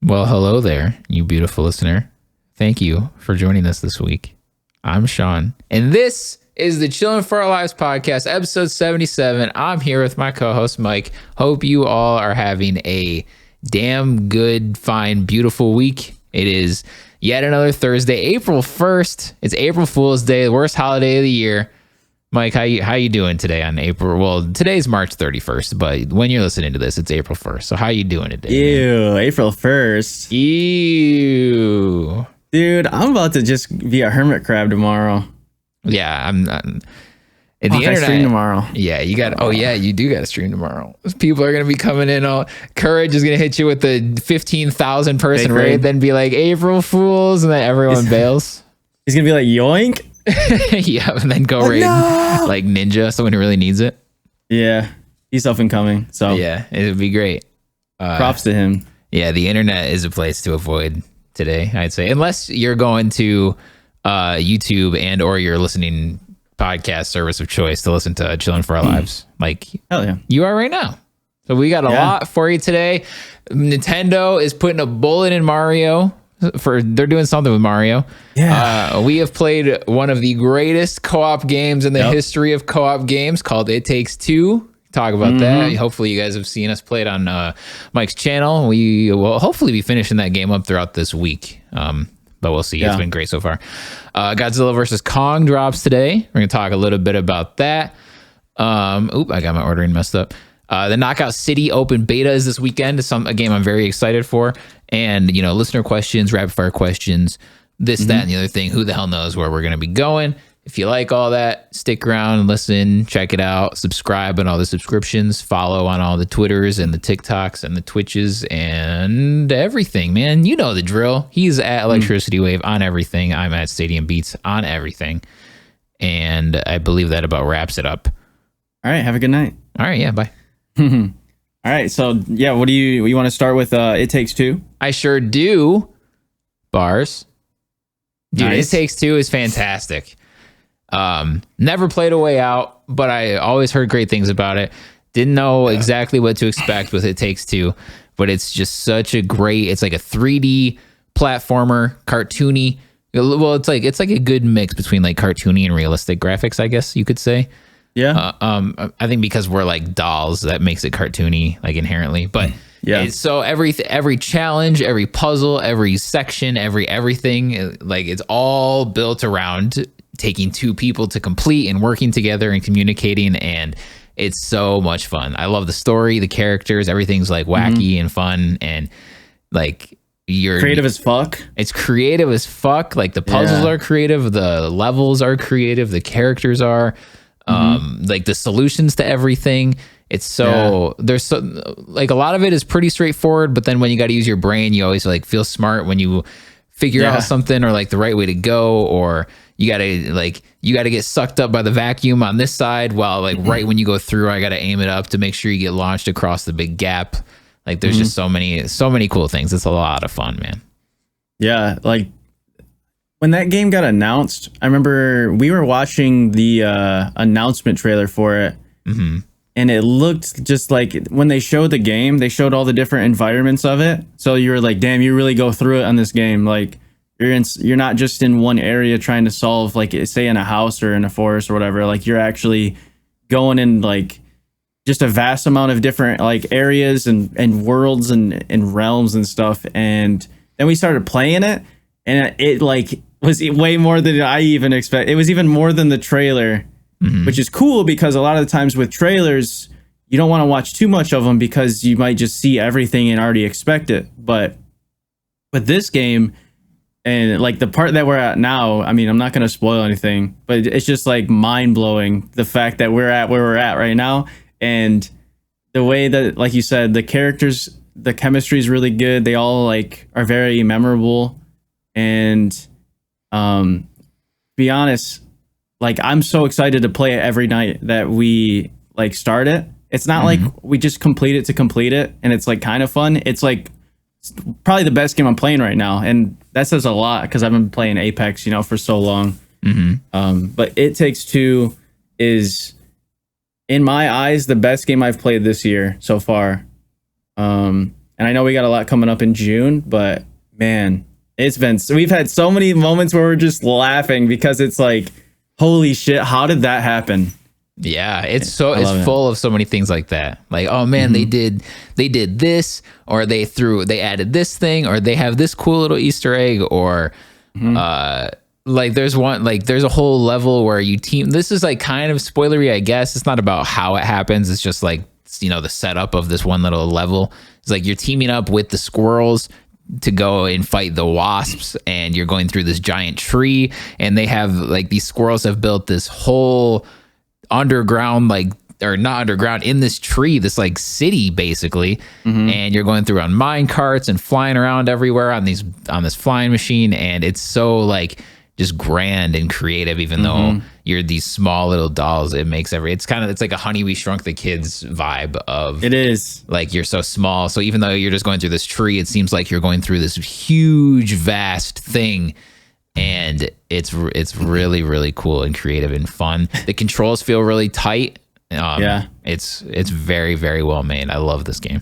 Well, hello there, you beautiful listener. Thank you for joining us this week. I'm Sean, and this is the Chillin for Our Lives podcast, episode 77. I'm here with my co-host, Mike. Hope you all are having a damn good, fine, beautiful week. It is yet another Thursday, April 1st. It's April Fool's Day, the worst holiday of the year. Mike, how you doing today on April? Well, today's March 31st, but when you're listening to this, it's April 1st. So how you doing today? Ew, man? April 1st. Ew. Dude, I'm about to just be a hermit crab tomorrow. Yeah, I'm not. The internet. I stream tomorrow. Yeah, you got. Oh yeah, you do got to stream tomorrow. People are gonna be coming in. All Courage is gonna hit you with the 15,000 person raid, then be like April Fools, and then everyone bails. He's gonna be like yoink. Yeah, and then go raid like ninja, someone who really needs it. Yeah, he's up and coming. So yeah, it would be great. Props to him. Yeah, the internet is a place to avoid today, I'd say, unless you're going to YouTube and or you're listening podcast service of choice to listen to Chillin for Our Lives, like hell yeah, you are right now. So we got a lot for you today. Nintendo is putting a bullet in Mario. They're doing something with Mario. Yeah. We have played one of the greatest co-op games in the history of co-op games called It Takes Two. Talk about that. Hopefully you guys have seen us play it on Mike's channel. We will hopefully be finishing that game up throughout this week. But we'll see. It's been great so far. Godzilla versus Kong drops today. We're going to talk a little bit about that. I got my ordering messed up. The Knockout City open beta is this weekend. It's a game I'm very excited for. And, listener questions, rapid fire questions, this, that, and the other thing. Who the hell knows where we're going to be going? If you like all that, stick around and listen, check it out, subscribe on all the subscriptions, follow on all the Twitters and the TikToks and the Twitches and everything, man. You know the drill. He's at ElectricityWave on everything. I'm at Stadium Beats on everything. And I believe that about wraps it up. All right. Have a good night. All right. Yeah. Bye. All right. So, what do you want to start with? It Takes Two? I sure do. Bars. Dude, Nice. It Takes Two is fantastic. Never played A Way Out, but I always heard great things about it. Didn't know exactly what to expect with It Takes Two, but it's just such a great, it's like a 3D platformer, cartoony. Well, it's like a good mix between like cartoony and realistic graphics, I guess you could say. Yeah. I think because we're like dolls, that makes it cartoony, like inherently. But so every challenge, every puzzle, every section, everything, like it's all built around taking two people to complete and working together and communicating, and it's so much fun. I love the story, the characters, everything's like wacky and fun, and like you're creative as fuck. It's creative as fuck. Like the puzzles are creative, the levels are creative, the characters are. Like the solutions to everything, it's so there's so like a lot of it is pretty straightforward, but then when you got to use your brain, you always like feel smart when you figure out something or like the right way to go, or you gotta get sucked up by the vacuum on this side while like right when you go through, I gotta aim it up to make sure you get launched across the big gap. Like there's just so many cool things. It's a lot of fun, man. Yeah, like when that game got announced, I remember we were watching the announcement trailer for it, and it looked just like when they showed the game, they showed all the different environments of it. So you were like, damn, you really go through it on this game. Like you're not just in one area trying to solve, like say in a house or in a forest or whatever. Like you're actually going in like just a vast amount of different like areas and worlds and realms and stuff. And then we started playing it, and it like was way more than I even expect. It was even more than the trailer, which is cool because a lot of the times with trailers, you don't want to watch too much of them because you might just see everything and already expect it. But with this game and like the part that we're at now, I mean, I'm not going to spoil anything, but it's just like mind blowing the fact that we're at where we're at right now. And the way that, like you said, the characters, the chemistry is really good. They all like are very memorable. And be honest, like I'm so excited to play it every night that we like start it. It's not like we just complete it to complete it and it's like kind of fun. It's like probably the best game I'm playing right now, and that says a lot because I've been playing Apex, for so long. But It Takes Two is, in my eyes, the best game I've played this year so far. And I know we got a lot coming up in June, but man, we've had so many moments where we're just laughing because it's like, holy shit, how did that happen? Yeah, it's full of so many things like that. Like, oh man, they did this, or they added this thing, or they have this cool little Easter egg, or like there's a whole level where you team. This is like kind of spoilery, I guess. It's not about how it happens. It's just like, the setup of this one little level. It's like you're teaming up with the squirrels to go and fight the wasps, and you're going through this giant tree, and they have like these squirrels have built this whole underground, or not underground, in this tree, this like city basically, and you're going through on mine carts and flying around everywhere on this flying machine, and it's so like just grand and creative, even though you're these small little dolls. It makes it's like a Honey We Shrunk the Kids vibe of, it is like you're so small, so even though you're just going through this tree, it seems like you're going through this huge vast thing. And it's really, really cool and creative and fun. The controls feel really tight. It's very, very well made. I love this game.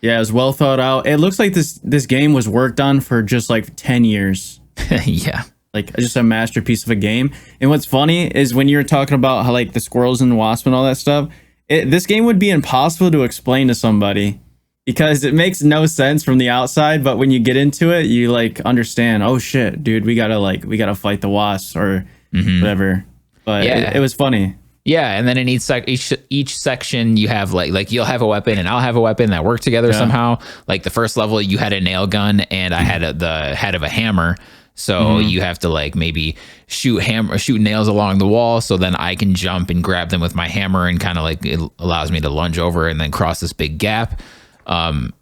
Yeah, it was well thought out. It looks like this game was worked on for just like 10 years. Yeah. Like just a masterpiece of a game. And what's funny is when you're talking about how like the squirrels and the wasp and all that stuff, this game would be impossible to explain to somebody, because it makes no sense from the outside, but when you get into it, you like understand, oh shit, dude, we gotta fight the wasps or whatever. But it was funny. Yeah, and then in each section you have like you'll have a weapon and I'll have a weapon that work together somehow. Like the first level you had a nail gun and I had the head of a hammer. So you have to like maybe shoot nails along the wall, so then I can jump and grab them with my hammer, and kind of like it allows me to lunge over and then cross this big gap. And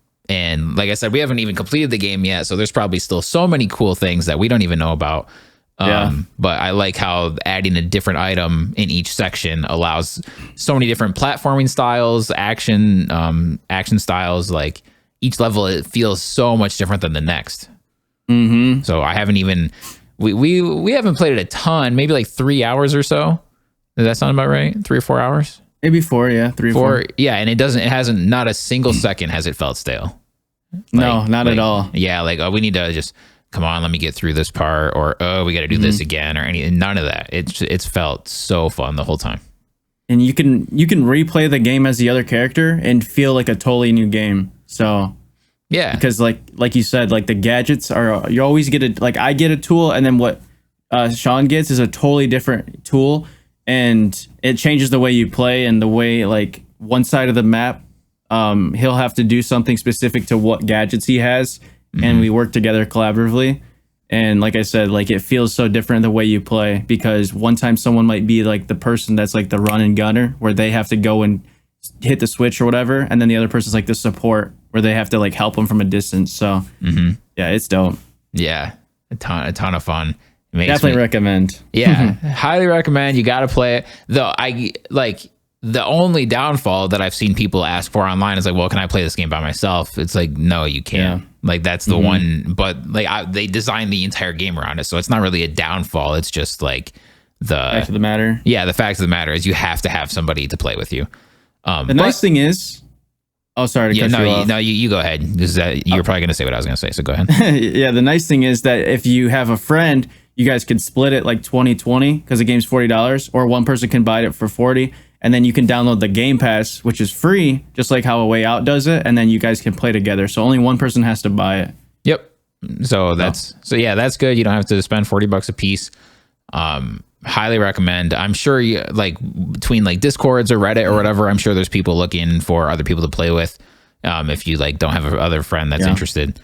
like I said, we haven't even completed the game yet, so there's probably still so many cool things that we don't even know about. But I like how adding a different item in each section allows so many different platforming styles, action styles. Like each level, it feels so much different than the next. So I haven't even we haven't played it a ton, maybe like 3 hours or so. Does that sound about right? 3 or 4 hours? Maybe 4, yeah. 3 or 4. Yeah, and it hasn't, not a single second has it felt stale. No, not at all. Yeah, like, oh, we need to just, come on, let me get through this part, or, oh, we got to do this again, or anything. None of that. It's felt so fun the whole time. And you can replay the game as the other character and feel like a totally new game. So yeah, because like you said, like the gadgets are, you always get I get a tool, and then what Sean gets is a totally different tool, and it changes the way you play, and the way like one side of the map, he'll have to do something specific to what gadgets he has, and we work together collaboratively. And like I said, like it feels so different the way you play, because one time someone might be like the person that's like the run and gunner, where they have to go and hit the switch or whatever, and then the other person's like the support, where they have to like help them from a distance. So yeah, it's dope. Yeah, a ton of fun. Definitely recommend. Yeah, highly recommend. You got to play it. Though the only downfall that I've seen people ask for online is like, well, can I play this game by myself? It's like, no, you can't. Yeah. Like that's the one, but like they designed the entire game around it, so it's not really a downfall. It's just like the fact of the matter. Yeah, the fact of the matter is you have to have somebody to play with you. The nice thing is, oh, sorry to cut you off. No, you go ahead. You're probably going to say what I was going to say, so go ahead. Yeah, the nice thing is that if you have a friend, you guys can split it like 20-20, because the game's $40, or one person can buy it for $40, and then you can download the Game Pass, which is free, just like how A Way Out does it, and then you guys can play together. So only one person has to buy it. Yep. So that's good. You don't have to spend $40 a piece. Highly recommend. I'm sure you like between like Discords or Reddit or whatever, I'm sure there's people looking for other people to play with. If you like don't have another friend that's interested.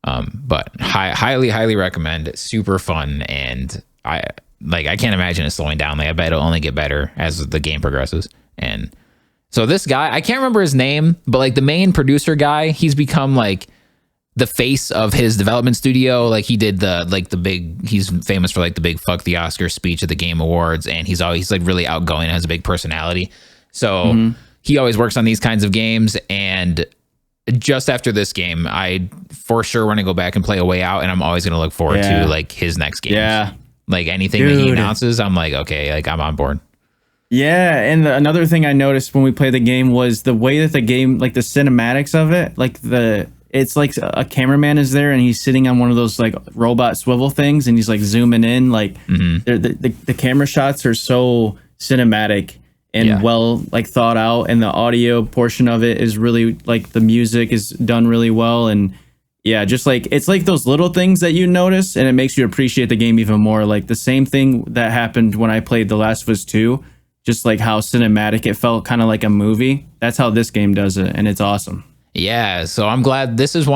But highly recommend. It's super fun, and I can't imagine it slowing down. Like I bet it'll only get better as the game progresses. And so this guy, I can't remember his name, but like the main producer guy, he's become like the face of his development studio. Like he did he's famous for like the big fuck the Oscar speech at the Game Awards, and he's like really outgoing and has a big personality. So he always works on these kinds of games, and just after this game, I for sure want to go back and play A Way Out, and I'm always going to look forward to like his next game. Yeah. Like anything that he announces, I'm like, okay, like I'm on board. Yeah, and another thing I noticed when we played the game was the way that the game, like the cinematics of it, like it's like a cameraman is there and he's sitting on one of those like robot swivel things and he's like zooming in. Like the camera shots are so cinematic and well like thought out, and the audio portion of it is really like the music is done really well. And yeah, just like it's like those little things that you notice and it makes you appreciate the game even more. Like the same thing that happened when I played The Last of Us 2, just like how cinematic it felt, kind of like a movie. That's how this game does it, and it's awesome. Yeah, so I'm glad this is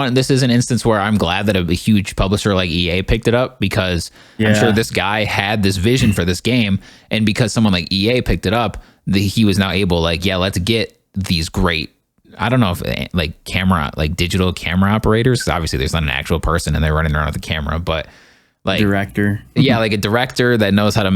an instance where I'm glad that a huge publisher like EA picked it up, because I'm sure this guy had this vision for this game, and because someone like EA picked it up, he was now able let's get these great, I don't know if digital camera operators, because obviously there's not an actual person and they're running around with the camera, but like director. Yeah, like a director that knows how to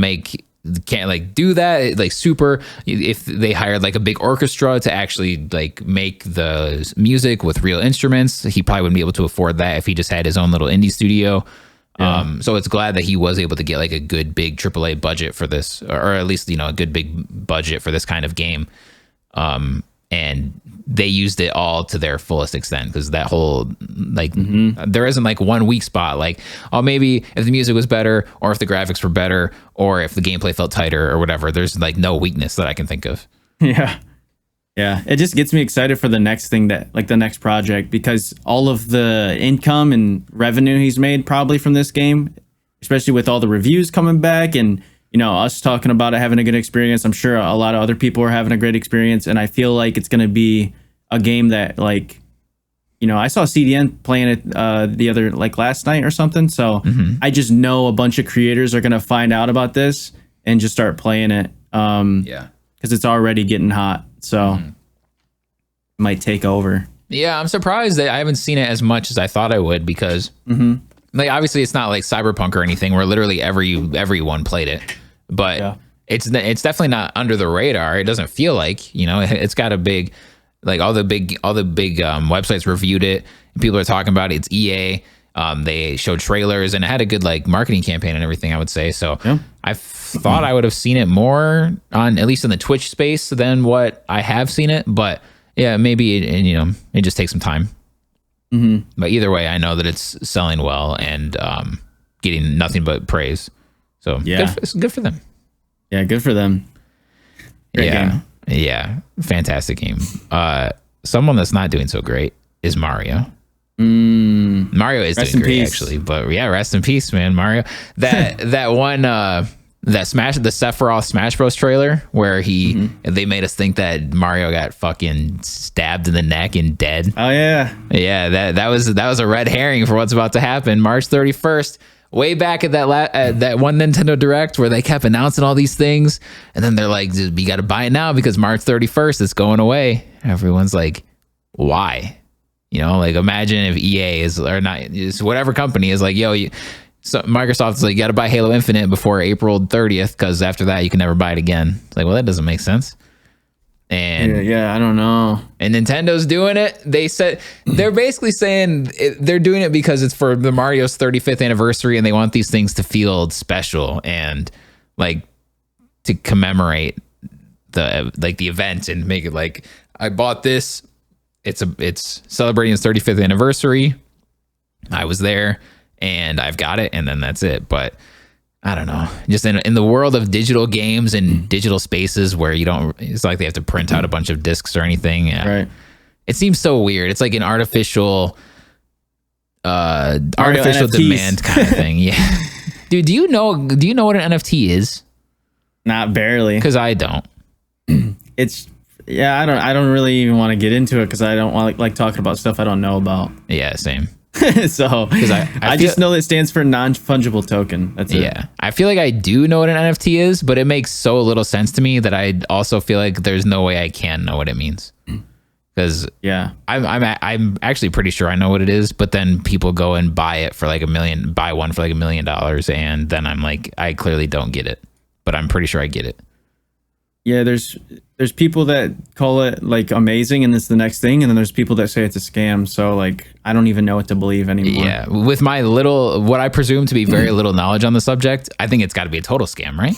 do that, like super. If they hired like a big orchestra to actually like make the music with real instruments, he probably wouldn't be able to afford that if he just had his own little indie studio. So it's glad that he was able to get like a good big AAA budget for this, or at least a good big budget for this kind of game. And they used it all to their fullest extent, because that whole there isn't like one weak spot, like, oh, maybe if the music was better, or if the graphics were better, or if the gameplay felt tighter or whatever. There's like no weakness that I can think of. Yeah it just gets me excited for the next thing, that like the next project, because all of the income and revenue he's made probably from this game, especially with all the reviews coming back and us talking about it, having a good experience. I'm sure a lot of other people are having a great experience. And I feel like it's going to be a game that like, I saw CDN playing it the other, like last night or something. So I just know a bunch of creators are going to find out about this and just start playing it. Because it's already getting hot. So it might take over. Yeah, I'm surprised that I haven't seen it as much as I thought I would, because like obviously it's not like Cyberpunk or anything where literally everyone played it. But it's definitely not under the radar. It doesn't feel like, it's got a big, like all the big websites reviewed it. And people are talking about it. It's EA. They showed trailers and it had a good like marketing campaign and everything, I would say. So I thought I would have seen it more on, at least in the Twitch space, than what I have seen it. But yeah, maybe it just takes some time. But either way, I know that it's selling well and getting nothing but praise. So good for them. Yeah, good for them. Great game. Yeah, fantastic game. Someone that's not doing so great is Mario. Mario is doing great, actually, but yeah, rest in peace, man. Mario. That one the Sephiroth Smash Bros trailer where they made us think that Mario got fucking stabbed in the neck and dead. Oh yeah, that was a red herring for what's about to happen. March 31st. Way back at that one Nintendo Direct where they kept announcing all these things, and then they're like, "You got to buy it now because March 31st it's going away." Everyone's like, "Why?" Like imagine if EA is, or not, is whatever company is like, "Yo, so Microsoft's like, you got to buy Halo Infinite before April 30th because after that you can never buy it again." It's like, well, that doesn't make sense. And I don't know. And Nintendo's doing it. They're basically saying they're doing it because it's for the Mario's 35th anniversary and they want these things to feel special and like to commemorate the event and make it like, I bought this. It's celebrating its 35th anniversary. I was there and I've got it, and then that's it. But I don't know, just in the world of digital games and digital spaces where it's like they have to print out a bunch of discs or anything. Right. It seems so weird. It's like an artificial demand kind of thing. Yeah. Dude, do you know what an NFT is? Not barely. Cause I don't. I don't really even want to get into it, cause I don't want like talking about stuff I don't know about. Yeah, same. So because I just know that it stands for non-fungible token. That's it. Yeah, I feel like I do know what an NFT is, but it makes so little sense to me that I also feel like there's no way I can know what it means. Because I'm actually pretty sure I know what it is, but then people go and buy one for like $1 million, and then I'm like, I clearly don't get it, but I'm pretty sure I get it. Yeah, there's people that call it like amazing and it's the next thing, and then there's people that say it's a scam. So like I don't even know what to believe anymore. Yeah, with my what I presume to be very little knowledge on the subject, I think it's got to be a total scam, right?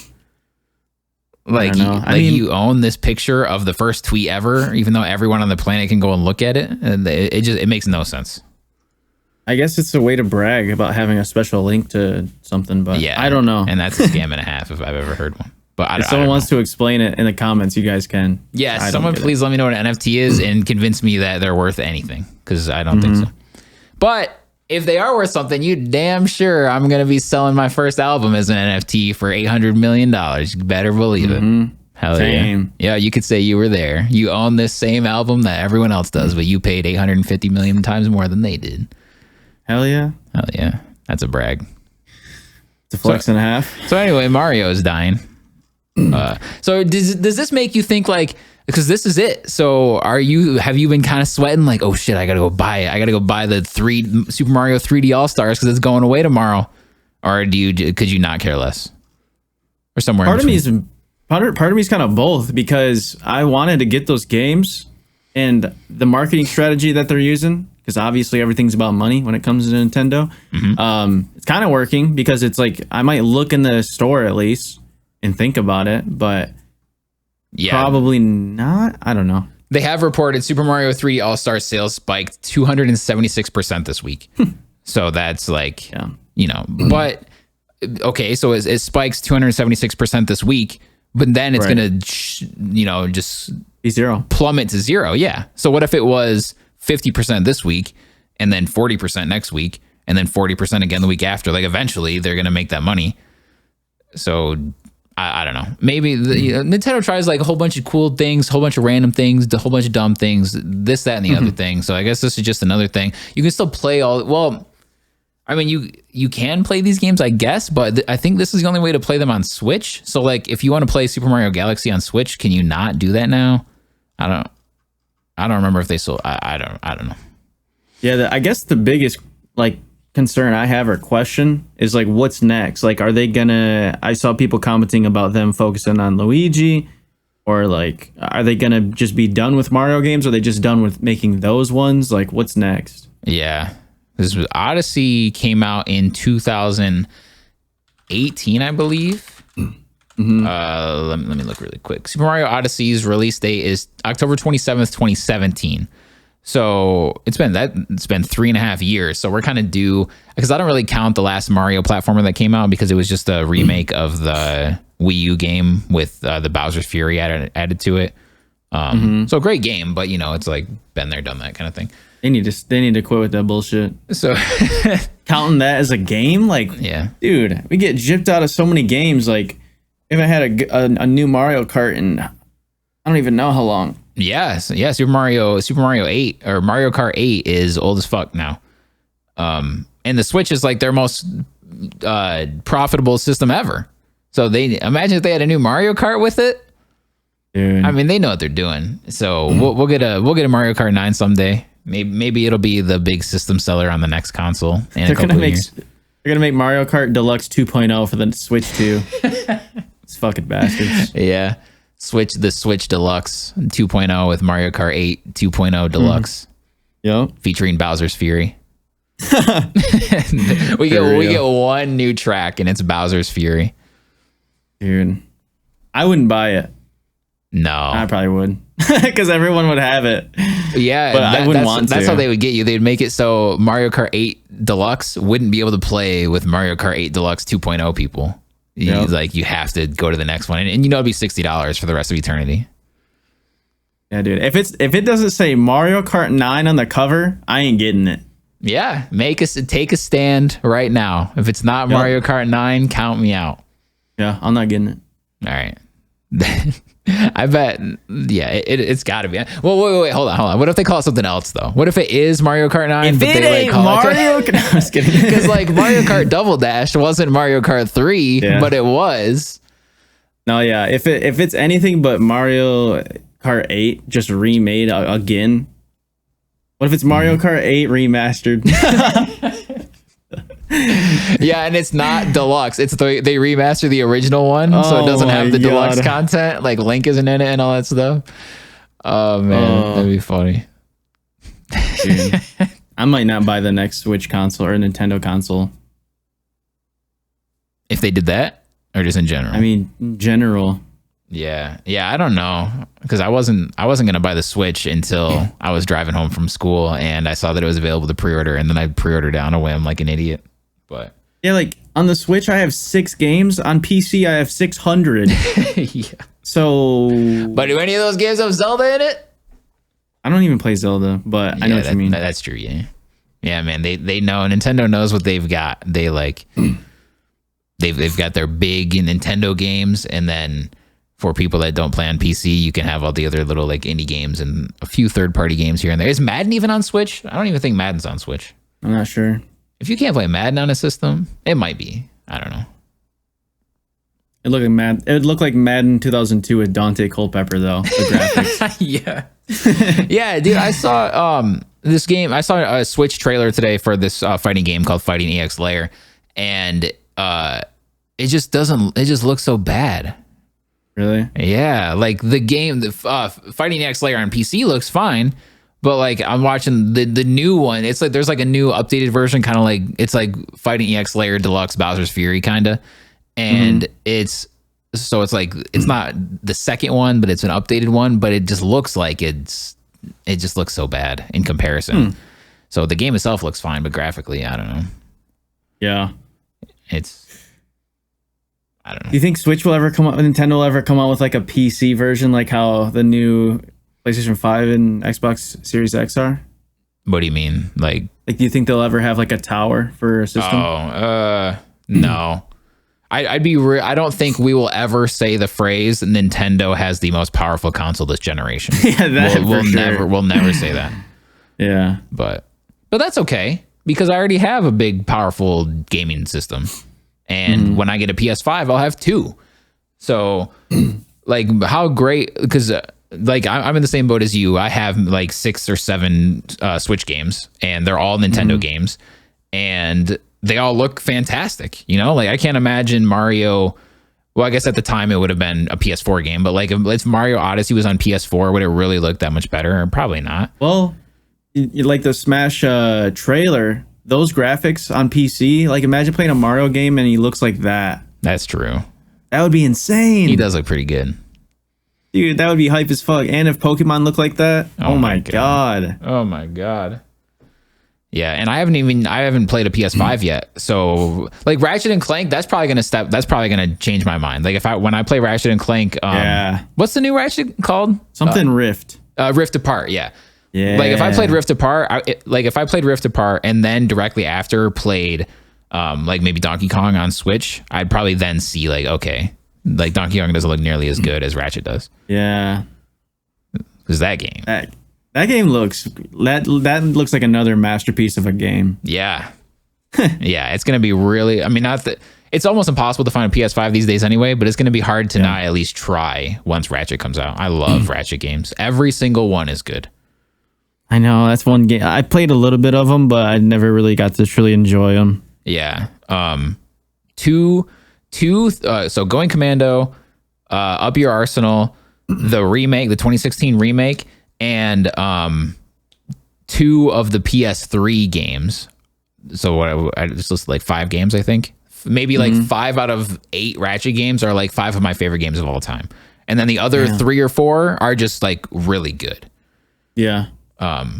Like, you own this picture of the first tweet ever, even though everyone on the planet can go and look at it, and it makes no sense. I guess it's a way to brag about having a special link to something, but Yeah, I don't know. And that's a scam and a half if I've ever heard one. But if someone wants to explain it in the comments, you guys can. Yeah, someone please let me know what an NFT is and convince me that they're worth anything, because I don't think so. But if they are worth something, you damn sure I'm going to be selling my first album as an NFT for $800 million. You better believe it. Hell yeah. Yeah, you could say you were there. You own this same album that everyone else does, but you paid 850 million times more than they did. Hell yeah. Hell yeah. That's a brag. It's a flex and a half. So anyway, Mario is dying. So does this make you think like, because this is it. So have you been kind of sweating like, oh shit, I gotta go buy it. I gotta go buy the Super Mario 3D All-Stars because it's going away tomorrow. Or could you not care less? Or somewhere part of me's kind of both, because I wanted to get those games, and the marketing strategy that they're using, because obviously everything's about money when it comes to Nintendo. It's kind of working, because it's like I might look in the store at least and think about it, but probably not. I don't know. They have reported Super Mario 3D All-Star sales spiked 276% this week. So that's like, but okay, so it spikes 276% this week, but then it's going to, just be zero, plummet to zero. Yeah. So what if it was 50% this week and then 40% next week and then 40% again the week after? Like eventually they're going to make that money. So I don't know. Maybe Nintendo tries like a whole bunch of cool things, a whole bunch of random things, a whole bunch of dumb things, this, that, and the other thing. So I guess this is just another thing. You can still play I mean, you can play these games, I guess, but I think this is the only way to play them on Switch. So like if you want to play Super Mario Galaxy on Switch, can you not do that now? I don't remember if they still, I don't know. Yeah, I guess the biggest like concern I have or question is like, what's next? Like, are they gonna, I saw people commenting about them focusing on Luigi, or like, are they gonna just be done with Mario games? Or are they just done with making those ones? Like, what's next? Yeah. This was Odyssey came out in 2018, I believe. Let me look really quick. Super Mario Odyssey's release date is October 27th, 2017. So it's been 3.5 years. So we're kind of due, because I don't really count the last Mario platformer that came out, because it was just a remake of the Wii U game with the Bowser's Fury added to it. So great game, but it's like been there, done that kind of thing. They need to quit with that bullshit. So counting that as a game, like, yeah, dude, we get gypped out of so many games. Like, if I had a new Mario Kart in, I don't even know how long. Yes, yeah, Super Mario 8 or Mario Kart 8 is old as fuck now. And the Switch is like their most profitable system ever. So imagine if they had a new Mario Kart with it. Dude. I mean, they know what they're doing. So we'll get a Mario Kart 9 someday. Maybe it'll be the big system seller on the next console. They're gonna make Mario Kart Deluxe 2.0 for the Switch 2. It's fucking bastards. Yeah. The Switch Deluxe 2.0 with Mario Kart 8 2.0 Deluxe. Yep. Featuring Bowser's Fury. we get one new track, and it's Bowser's Fury. Dude, I wouldn't buy it. No. I probably would. Because everyone would have it. Yeah, but I wouldn't want to. That's how they would get you. They'd make it so Mario Kart 8 Deluxe wouldn't be able to play with Mario Kart 8 Deluxe 2.0 people. Yep. You have to go to the next one, and it'd be $60 for the rest of eternity. Yeah, dude. If it doesn't say Mario Kart 9 on the cover, I ain't getting it. Yeah, take a stand right now. If it's not Mario Kart 9, count me out. Yeah, I'm not getting it. All right. I bet. Yeah, it's got to be. Well, wait, hold on. What if they call it something else though? What if it is Mario Kart 9? If it ain't Mario Kart, I was kidding. Because like Mario Kart Double Dash wasn't Mario Kart 3, but it was. No, yeah. If it's anything but Mario Kart 8 just remade again. What if it's Mario Kart 8 remastered? Yeah, and it's not deluxe. It's they remaster the original one, so it doesn't have the deluxe content. Like Link isn't in it and all that stuff. Oh man, that'd be funny. Dude, I might not buy the next Switch console or Nintendo console. If they did that, or just in general? I mean, in general. Yeah, I don't know, because I wasn't gonna buy the Switch until I was driving home from school and I saw that it was available to pre-order, and then I pre-ordered it on a whim like an idiot. But yeah, like on the Switch, I have 6 games. On PC, I have 600. yeah. So, but do any of those games have Zelda in it? I don't even play Zelda, but I know what you mean. That's true. Yeah, man. They know, Nintendo knows what they've got. They like they've got their big Nintendo games, and then for people that don't play on PC, you can have all the other little like indie games and a few third-party games here and there. Is Madden even on Switch? I don't even think Madden's on Switch. I'm not sure. If you can't play Madden on a system, it might be. I don't know. It looked like Madden 2002 with Dante Culpepper though. The graphics. Yeah, dude. I saw this game. I saw a Switch trailer today for this fighting game called Fighting EX Layer, and it just looks so bad. Really? Yeah, like the game, the Fighting EX Layer on PC looks fine, but like I'm watching the new one. It's like there's like a new updated version, kind of like it's like Fighting EX Layer Deluxe Bowser's Fury, kind of, and it's like it's not the second one, but it's an updated one. But it just looks like it just looks so bad in comparison. So the game itself looks fine, but graphically, I don't know. Yeah, I don't know. Do you think Nintendo will ever come out with like a PC version, like how the new PlayStation 5 and Xbox Series X are? What do you mean? Like do you think they'll ever have like a tower for a system? No. I don't think we will ever say the phrase Nintendo has the most powerful console this generation. Yeah, we'll never say that. Yeah. But that's okay, because I already have a big, powerful gaming system. And when I get a PS5, I'll have 2. So, like, how great, because like I'm in the same boat as you. I have like 6 or 7 Switch games, and they're all Nintendo games, and they all look fantastic. You know, like I can't imagine Mario. Well, I guess at the time it would have been a PS4 game, but like if Mario Odyssey was on PS4, would it really look that much better? Probably not. Well, like the Smash trailer, those graphics on PC, like imagine playing a Mario game and he looks like that. That's true. That would be insane. He does look pretty good. Dude, that would be hype as fuck. And if Pokemon looked like that, oh my god. Oh my god. Yeah, and I haven't played a PS5 yet. So like Ratchet and Clank, that's probably gonna change my mind. Like when I play Ratchet and Clank, what's the new Ratchet called? Something Rift. Rift Apart, yeah. Yeah. Like if I played Rift Apart, and then directly after played like maybe Donkey Kong on Switch, I'd probably then see like, okay, like Donkey Kong doesn't look nearly as good as Ratchet does. Yeah. Because that game. That game looks looks like another masterpiece of a game. Yeah. Yeah, it's gonna be really, I mean, not that it's almost impossible to find a PS5 these days anyway, but it's gonna be hard to not at least try once Ratchet comes out. I love Ratchet games. Every single one is good. I know, that's one game. I played a little bit of them, but I never really got to truly enjoy them. Yeah. So Going Commando, Up Your Arsenal, the remake, the 2016 remake, and 2 of the PS3 games. So I just listed like 5 games, I think. Maybe like 5 out of 8 Ratchet games are like 5 of my favorite games of all time. And then the other 3 or 4 are just like really good. Yeah.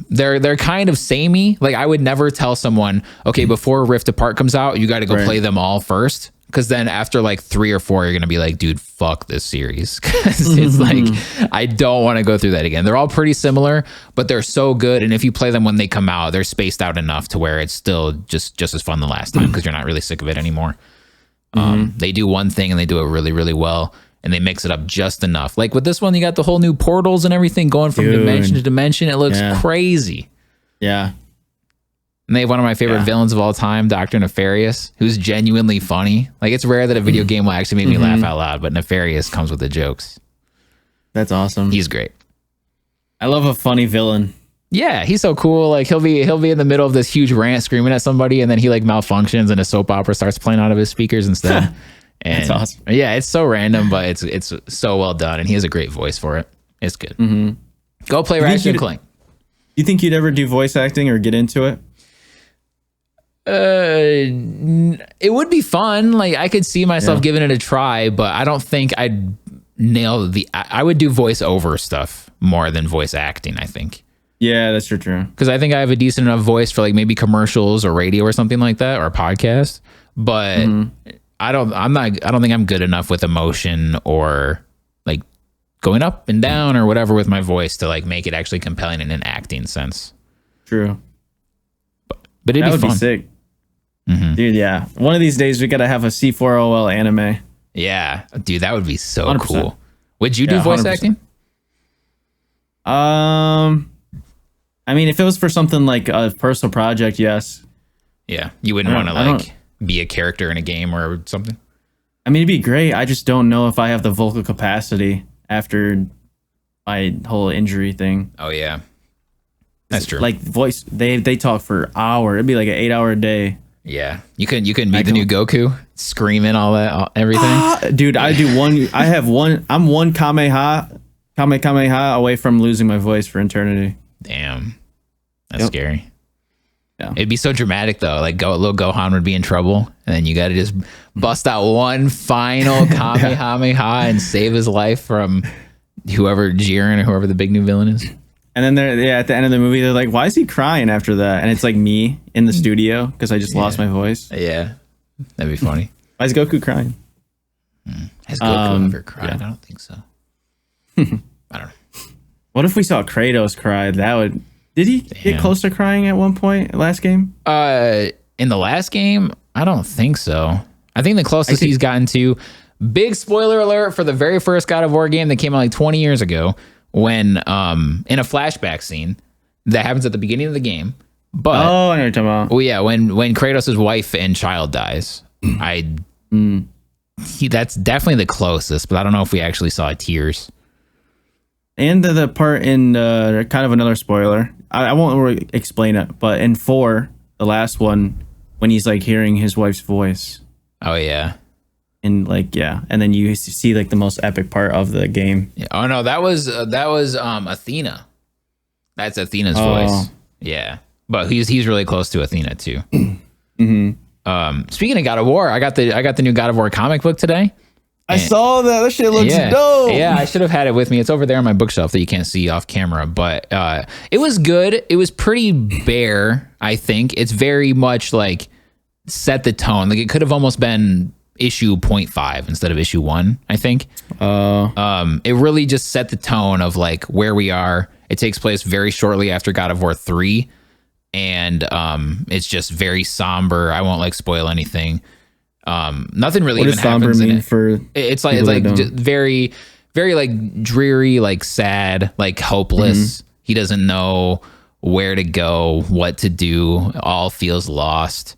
They're kind of samey. Like I would never tell someone, okay, before Rift Apart comes out, you got to go play them all first. Because then after like 3 or 4, you're going to be like, dude, fuck this series. Because it's like, I don't want to go through that again. They're all pretty similar, but they're so good. And if you play them when they come out, they're spaced out enough to where it's still just as fun the last time because you're not really sick of it anymore. They do one thing and they do it really, really well. And they mix it up just enough. Like with this one, you got the whole new portals and everything going from dimension to dimension. It looks crazy. Yeah. And they have one of my favorite villains of all time, Dr. Nefarious, who's genuinely funny. Like it's rare that a video game will actually make me laugh out loud, but Nefarious comes with the jokes. That's awesome. He's great. I love a funny villain. Yeah, he's so cool. Like he'll be in the middle of this huge rant screaming at somebody, and then he like malfunctions and a soap opera starts playing out of his speakers instead. And that's awesome. Yeah, it's so random, but it's so well done, and he has a great voice for it. It's good. Go play Ratchet and Clank. You think you'd ever do voice acting or get into it? It would be fun. Like I could see myself giving it a try, but I don't think I'd nail I would do voiceover stuff more than voice acting, I think. Yeah, that's true. Because I think I have a decent enough voice for like maybe commercials or radio or something like that, or a podcast. But I don't think I'm good enough with emotion or like going up and down or whatever with my voice to like make it actually compelling in an acting sense. True. But it'd be fun. Be sick. Dude, yeah. One of these days we gotta have a C4OL anime. Yeah, dude, that would be so 100%. cool. Would you do voice 100%. acting? I mean, if it was for something like a personal project, yes. Yeah, you wouldn't want to like be a character in a game or something. I mean, it'd be great. I just don't know if I have the vocal capacity after my whole injury thing. Oh yeah, that's true. Like voice, they talk for hours. It'd be like an 8-hour day. Yeah, you couldn't be the new Goku screaming everything. Dude, I do one. I have one. I'm one Kamehameha away from losing my voice for eternity. Damn, that's scary. Yeah, it'd be so dramatic though. Like little Gohan would be in trouble, and then you got to just bust out one final Kamehameha and save his life from whoever Jiren or whoever the big new villain is. And then at the end of the movie, they're like, "Why is he crying after that?" And it's like me in the studio because I just lost my voice. Yeah, that'd be funny. Why is Goku crying? Has Goku ever cried? I don't think so. I don't know. What if we saw Kratos cry? That would. Did he get close to crying at one point last game? In the last game, I don't think so. I think the closest he's gotten to, big spoiler alert for the very first God of War game that came out like 20 years ago, when in a flashback scene that happens at the beginning of the game. But I know what you're talking about. Well, yeah, when Kratos' wife and child dies, that's definitely the closest, but I don't know if we actually saw tears. And the part in kind of another spoiler. I won't really explain it, but in 4, the last one, when he's like hearing his wife's voice. Oh yeah. And like and then you see like the most epic part of the game. Yeah. Oh no, that was Athena. That's Athena's voice. Yeah, but he's really close to Athena too. Speaking of God of War, I got the new God of War comic book today. I saw that. That shit looks dope. Yeah, I should have had it with me. It's over there on my bookshelf that you can't see off camera. But it was good. It was pretty bare, I think. It's very much like set the tone. Like it could have almost been issue 0.5 instead of issue 1, I think. It really just set the tone of like where we are. It takes place very shortly after God of War 3. And it's just very somber. I won't like spoil anything. Nothing really even happens in it. It's like just very, very like dreary, like sad, like hopeless. He doesn't know where to go, what to do. All feels lost.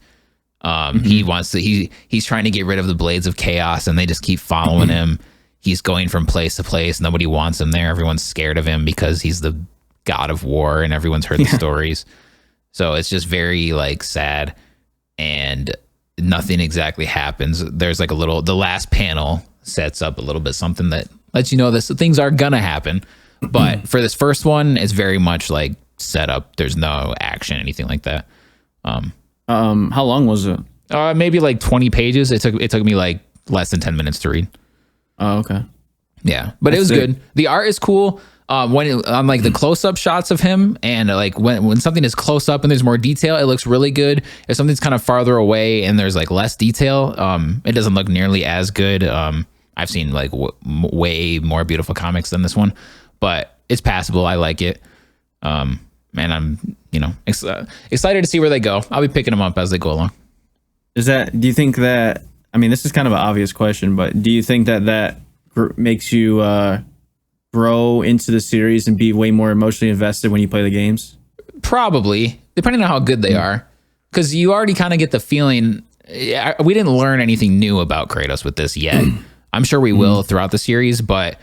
He wants to. He's trying to get rid of the blades of chaos, and they just keep following him. He's going from place to place. Nobody wants him there. Everyone's scared of him because he's the god of war, and everyone's heard the stories. So it's just very like sad, and nothing exactly happens. There's like the last panel sets up a little bit something that lets you know that things are gonna happen. But for this first one, it's very much like set up. There's no action, anything like that. How long was it? Maybe like 20 pages. It took me like less than 10 minutes to read. Oh, okay. Yeah, but it was good. The art is cool. On like the close-up shots of him, and like when something is close up and there's more detail, it looks really good. If something's kind of farther away and there's like less detail, it doesn't look nearly as good. I've seen like way more beautiful comics than this one, but it's passable. I like it. And I'm excited to see where they go. I'll be picking them up as they go along. Do you think that? I mean, this is kind of an obvious question, but do you think that makes you grow into the series and be way more emotionally invested when you play the games? Probably, depending on how good they are, because you already kind of get the feeling. We didn't learn anything new about Kratos with this yet. I'm sure we will throughout the series, but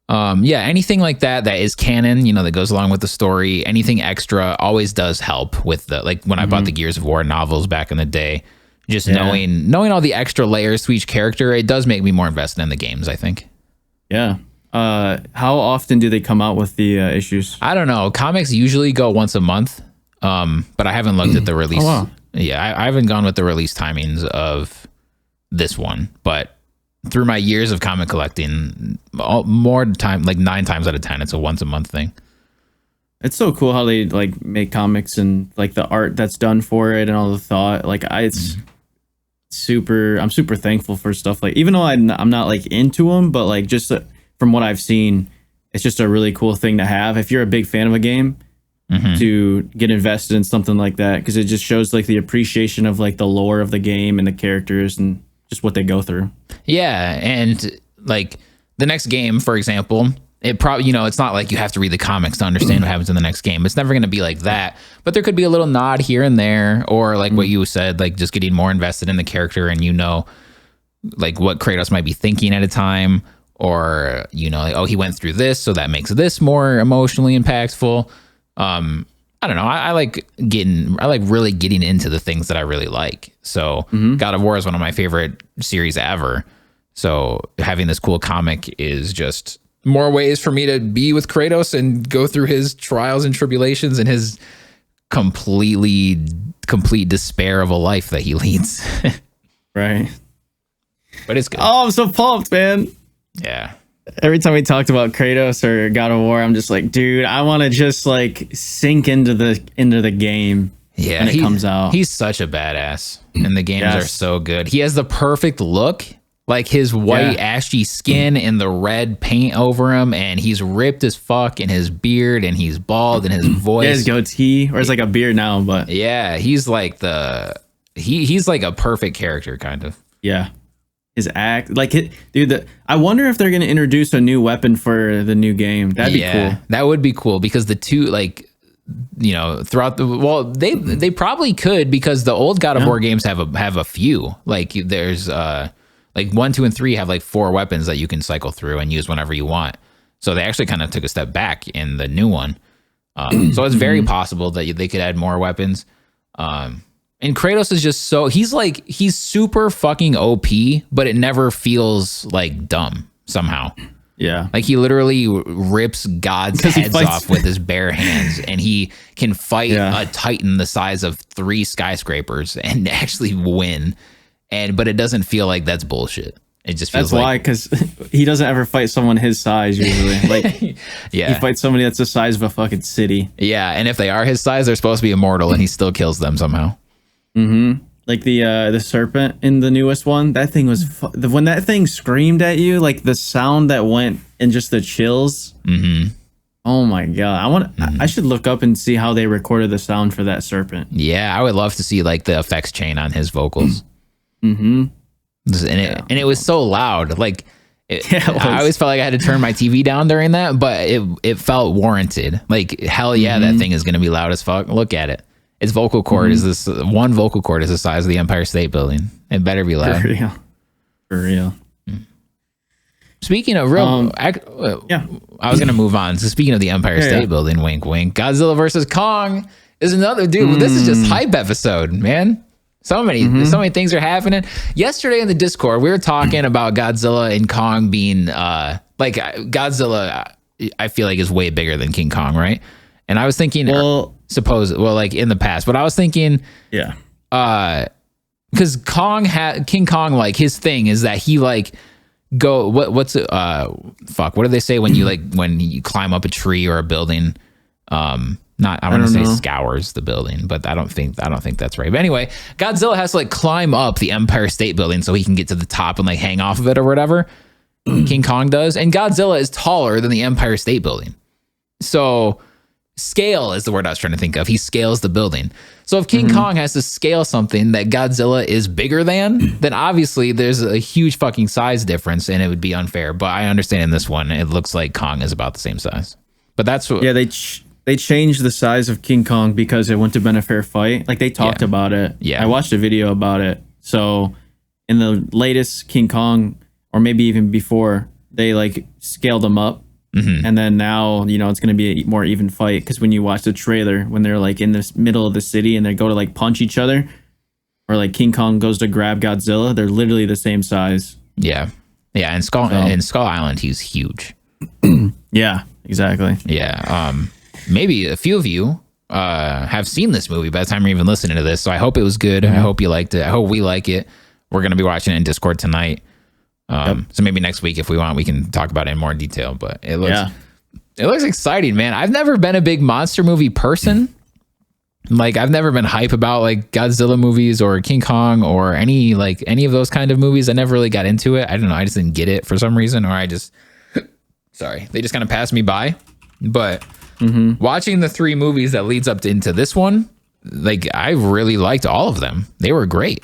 anything like that is canon, that goes along with the story, anything extra always does help with the, like when I bought the Gears of War novels back in the day, just knowing all the extra layers to each character, it does make me more invested in the games, I think. Yeah. How often do they come out with the issues? I don't know. Comics usually go once a month, but I haven't looked at the release. Oh, wow. Yeah, I haven't gone with the release timings of this one, but through my years of comic collecting, more time, like 9 times out of 10, it's a once a month thing. It's so cool how they like make comics and like the art that's done for it and all the thought. Like it's super. I'm super thankful for stuff like, even though I'm not like into them, but like just from what I've seen, it's just a really cool thing to have. If you're a big fan of a game, to get invested in something like that, because it just shows like the appreciation of like the lore of the game and the characters and just what they go through. Yeah, and like the next game, for example, it probably, it's not like you have to read the comics to understand what happens in the next game. It's never going to be like that, but there could be a little nod here and there, or like what you said, like just getting more invested in the character, and like what Kratos might be thinking at a time, or like, oh, he went through this, so that makes this more emotionally impactful. I don't know. I like really getting into the things that I really like. So God of War is one of my favorite series ever. So having this cool comic is just more ways for me to be with Kratos and go through his trials and tribulations and his complete despair of a life that he leads. Right. But it's good. Oh, I'm so pumped, man. Yeah. Every time we talked about Kratos or God of War, I'm just like, dude, I want to just like sink into the game when it comes out. He's such a badass, and the games are so good. He has the perfect look, like his white ashy skin and the red paint over him, and he's ripped as fuck, and his beard, and he's bald, and his voice. His goatee, or it's like a beard now, but yeah, he's like he's like a perfect character, kind of. Yeah. His act, dude. I wonder if they're gonna introduce a new weapon for the new game. That'd be cool. That would be cool, because the two, like, throughout they probably could, because the old God of War games have a few. Like there's like 1, 2, and 3 have like 4 weapons that you can cycle through and use whenever you want. So they actually kind of took a step back in the new one. So it's very possible that they could add more weapons. And Kratos is just he's super fucking OP, but it never feels like dumb somehow. Yeah. Like he literally rips God's heads off with his bare hands, and he can fight a Titan the size of 3 skyscrapers and actually win. But it doesn't feel like that's bullshit. It just feels because he doesn't ever fight someone his size usually. Like, he fights somebody that's the size of a fucking city. Yeah. And if they are his size, they're supposed to be immortal, and he still kills them somehow. Like the serpent in the newest one, that thing was when that thing screamed at you, like the sound that went and just the chills. Oh my god, I should look up and see how they recorded the sound for that serpent. Yeah, I would love to see like the effects chain on his vocals. And it was so loud, like I always felt like I had to turn my TV down during that, but it felt warranted. Like hell yeah, that thing is gonna be loud as fuck. Look at it. Its vocal cord is one vocal cord is the size of the Empire State Building. It better be loud. For real. Speaking of I was gonna move on. So speaking of the Empire State Building, wink, wink. Godzilla versus Kong is another dude. This is just hype episode, man. So many things are happening. Yesterday in the Discord, we were talking about Godzilla and Kong being like Godzilla. I feel like is way bigger than King Kong, right? And I was thinking, like in the past, but I was thinking, because King Kong, like his thing is that he like what do they say when you climb up a tree or a building? I want to say scours the building, but I don't think that's right. But anyway, Godzilla has to like climb up the Empire State Building so he can get to the top and like hang off of it or whatever. King Kong does, and Godzilla is taller than the Empire State Building, so. Scale is the word I was trying to think of. He scales the building. So if King Kong has to scale something that Godzilla is bigger than, then obviously there's a huge fucking size difference, and it would be unfair. But I understand in this one, it looks like Kong is about the same size. But that's what... Yeah, they changed the size of King Kong because it wouldn't have been a fair fight. Like, they talked about it. Yeah. I watched a video about it. So in the latest King Kong, or maybe even before, they like scaled him up. And then now, it's going to be a more even fight, because when you watch the trailer, when they're like in the middle of the city and they go to like punch each other, or like King Kong goes to grab Godzilla, they're literally the same size. Yeah. Yeah. And Skull Island, he's huge. Yeah, exactly. Yeah. Maybe a few of you have seen this movie by the time you're even listening to this. So I hope it was good. I hope you liked it. I hope we like it. We're going to be watching it in Discord tonight. So maybe next week, if we want, we can talk about it in more detail. But it looks exciting, man. I've never been a big monster movie person. Like, I've never been hype about like Godzilla movies or King Kong or any of those kind of movies. I never really got into it. I don't know. I just didn't get it for some reason, or they just kind of passed me by. But watching the 3 movies that leads up into this one, like, I really liked all of them. They were great.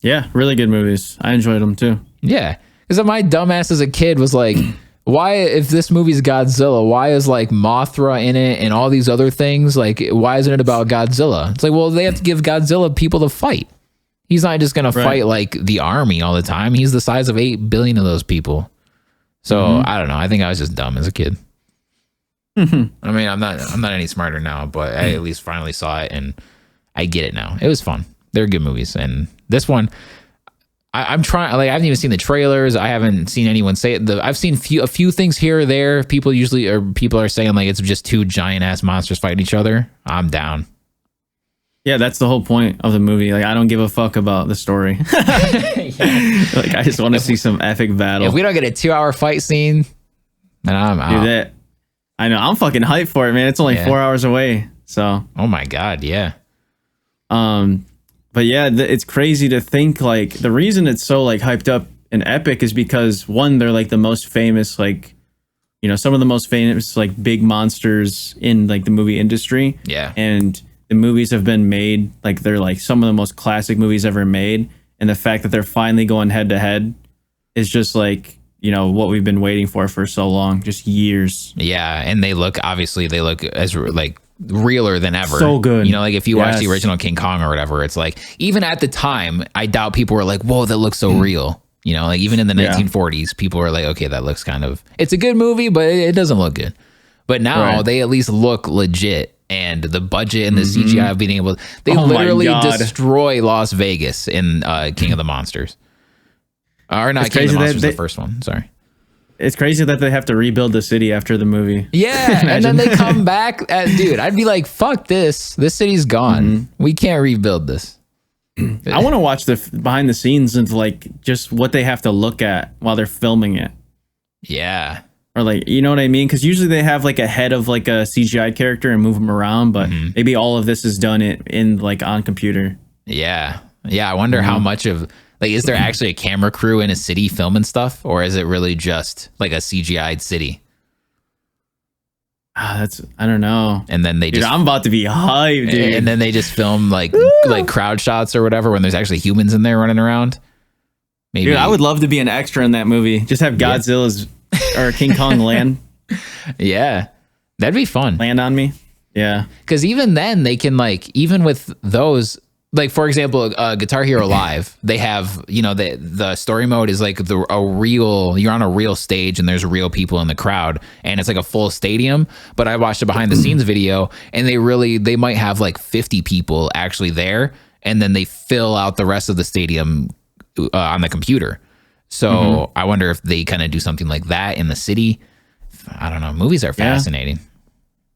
Yeah, really good movies. I enjoyed them too. Yeah, because my dumbass as a kid was like, why, if this movie's Godzilla, why is like Mothra in it and all these other things? Like, why isn't it about Godzilla? It's like, well, they have to give Godzilla people to fight. He's not just going to fight like the army all the time. He's the size of 8 billion of those people. So I don't know. I think I was just dumb as a kid. I mean, I'm not any smarter now, but I at least finally saw it and I get it now. It was fun. They're good movies. And this one, I'm trying, like, I haven't even seen the trailers. I haven't seen anyone say it. I've seen a few things here or there. People are saying like it's just 2 giant ass monsters fighting each other. I'm down. Yeah, that's the whole point of the movie. Like, I don't give a fuck about the story. Like, I just want to see some epic battle. If we don't get a 2-hour fight scene, then I'm out. Do that. I know. I'm fucking hyped for it, man. It's only 4 hours away. So. Oh my God. Yeah. But yeah, it's crazy to think, like, the reason it's so like hyped up and epic is because, one, they're like the most famous, like, you know, some of the most famous like big monsters in like the movie industry. Yeah. And the movies have been made, like, they're like some of the most classic movies ever made. And the fact that they're finally going head to head is just like, you know, what we've been waiting for so long, just years. Yeah. And they look as like realer than ever. So good. You know, like if you watch the original King Kong or whatever, it's like, even at the time, I doubt people were like, whoa, that looks so real. You know, like even in the 1940s, people were like, okay, that looks it's a good movie, but it doesn't look good. But now they at least look legit. And the budget and the CGI of being able, they literally destroy Las Vegas in King of the Monsters. Or not King of the Monsters, the first one. Sorry. It's crazy that they have to rebuild the city after the movie. Yeah, and then they come back. Dude, I'd be like, fuck this. This city's gone. We can't rebuild this. I want to watch the behind the scenes and like just what they have to look at while they're filming it. Yeah. Or like, you know what I mean? Because usually they have like a head of like a CGI character and move them around, but maybe all of this is done in like on computer. Yeah. Yeah, I wonder how much of... Like, is there actually a camera crew in a city filming stuff, or is it really just like a CGI'd city? I don't know. And then I'm about to be hyped, dude. And then they just film like crowd shots or whatever when there's actually humans in there running around. Maybe. Dude, I would love to be an extra in that movie. Just have Godzilla's or King Kong land. Yeah, that'd be fun. Land on me. Yeah, because even then they can, like, even with those. Like, for example, Guitar Hero Live, they have, you know, the story mode is like you're on a real stage and there's real people in the crowd and it's like a full stadium. But I watched a behind the scenes video and they might have like 50 people actually there. And then they fill out the rest of the stadium on the computer. So I wonder if they kind of do something like that in the city. I don't know. Movies are fascinating.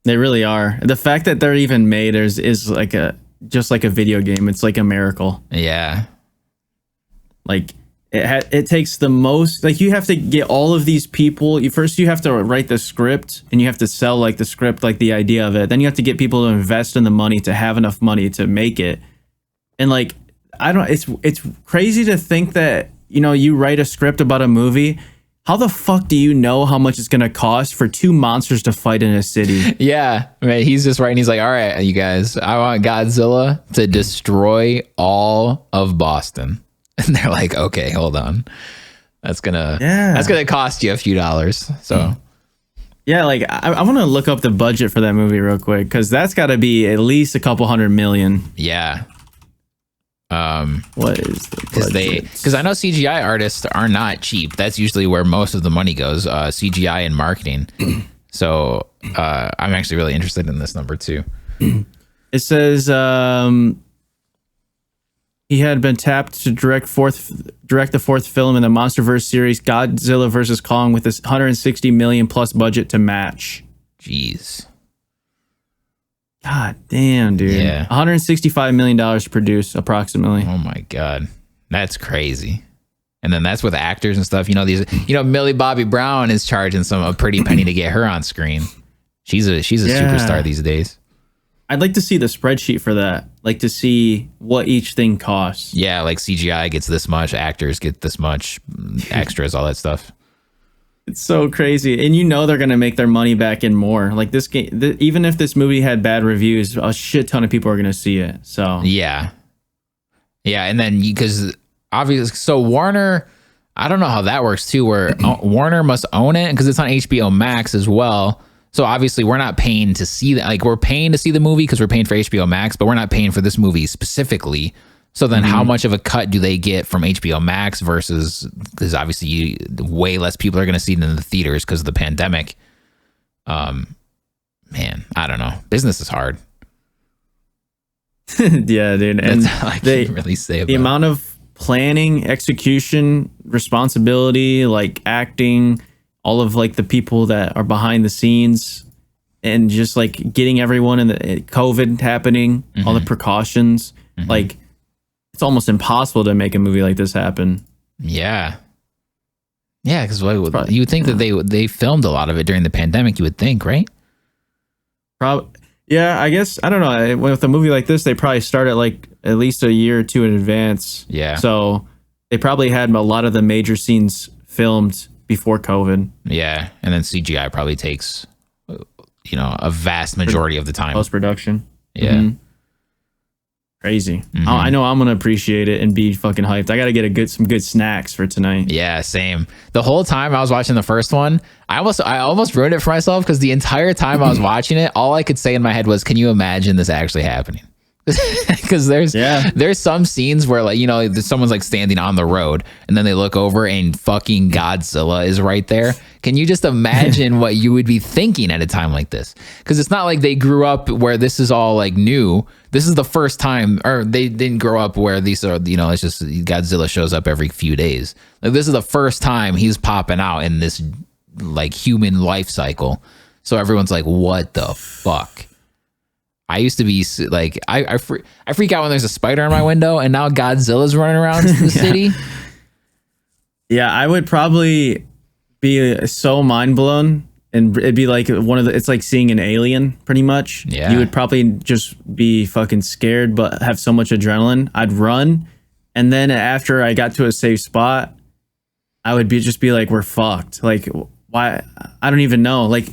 They really are. The fact that they're even made is like just like a video game. It's like a miracle. Yeah. Like it takes the most, like, you have to get all of these people. You have to write the script and you have to sell like the script, like the idea of it. Then you have to get people to invest in the money to have enough money to make it. And like, it's crazy to think that, you know, you write a script about a movie. How the fuck do you know how much it's going to cost for 2 monsters to fight in a city? Yeah. Right. He's just writing. He's like, all right, you guys, I want Godzilla to destroy all of Boston. And they're like, okay, hold on. That's going to cost you a few dollars. So. Yeah. Like, I want to look up the budget for that movie real quick, because that's got to be at least a couple $100 million. Yeah. What is the budget? Because I know CGI artists are not cheap. That's usually where most of the money goes, CGI and marketing. So I'm actually really interested in this number too. It says he had been tapped to direct the 4th film in the MonsterVerse series, Godzilla vs. Kong, with this $160 million plus budget to match. Jeez. God damn, dude. Yeah. $165 million to produce, approximately. Oh my God. That's crazy. And then that's with actors and stuff. Millie Bobby Brown is charging a pretty penny to get her on screen. She's a superstar these days. I'd like to see the spreadsheet for that. Like to see what each thing costs. Yeah, like CGI gets this much, actors get this much, extras, all that stuff. It's so crazy. And they're going to make their money back in more. Like this game, even if this movie had bad reviews, a shit ton of people are going to see it. So yeah. And then because obviously, so Warner, I don't know how that works too, where Warner must own it because it's on HBO Max as well. So obviously we're not paying to see that. Like we're paying to see the movie because we're paying for HBO Max, but we're not paying for this movie specifically. So then how much of a cut do they get from HBO Max versus, because obviously way less people are going to see it in the theaters because of the pandemic. Man, I don't know. Business is hard. Yeah, dude. And that's all I can really say about the amount of planning, execution, responsibility, like acting, all of like the people that are behind the scenes, and just like getting everyone in the COVID happening, all the precautions, like it's almost impossible to make a movie like this happen. Yeah, because you would think that they filmed a lot of it during the pandemic. You would think, right? Probably. Yeah, I guess, I don't know. With a movie like this, they probably start at like at least a year or two in advance. Yeah. So they probably had a lot of the major scenes filmed before COVID. Yeah. And then CGI probably takes, a vast majority of the time. Post-production. Yeah. Mm-hmm. Crazy. I know I'm going to appreciate it and be fucking hyped. I got to get some good snacks for tonight. Yeah, same. The whole time I was watching the first one, I almost ruined it for myself because the entire time I was watching it, all I could say in my head was, can you imagine this actually happening? Because there's some scenes where someone's like standing on the road and then they look over and fucking Godzilla is right there. Can you just imagine what you would be thinking at a time like this? Because it's not like they grew up where this is all like new. This is the first time, or they didn't grow up where these are, it's just Godzilla shows up every few days. Like this is the first time he's popping out in this like human life cycle. So everyone's like, what the fuck? I used to be like, I freak out when there's a spider in my window, and now Godzilla's running around the city. Yeah, I would probably be so mind blown, and it'd be like it's like seeing an alien, pretty much. Yeah. You would probably just be fucking scared, but have so much adrenaline. I'd run, and then after I got to a safe spot, I would just be like, we're fucked. Like, why? I don't even know. Like,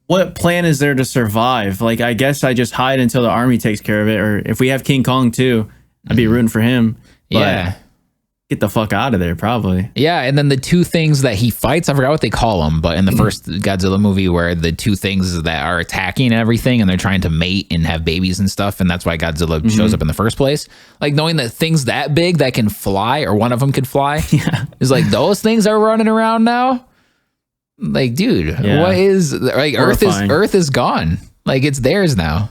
what plan is there to survive? Like, I guess I just hide until the army takes care of it. Or if we have King Kong too, I'd be rooting for him. But yeah. Get the fuck out of there, probably. Yeah, and then the two things that he fights, I forgot what they call them, but in the first Godzilla movie where the two things that are attacking everything and they're trying to mate and have babies and stuff, and that's why Godzilla shows up in the first place. Like, knowing that things that big that can fly, or one of them could fly, is like, those things are running around now? Like, dude, what is, like, horrifying. Earth is gone. Like, it's theirs now.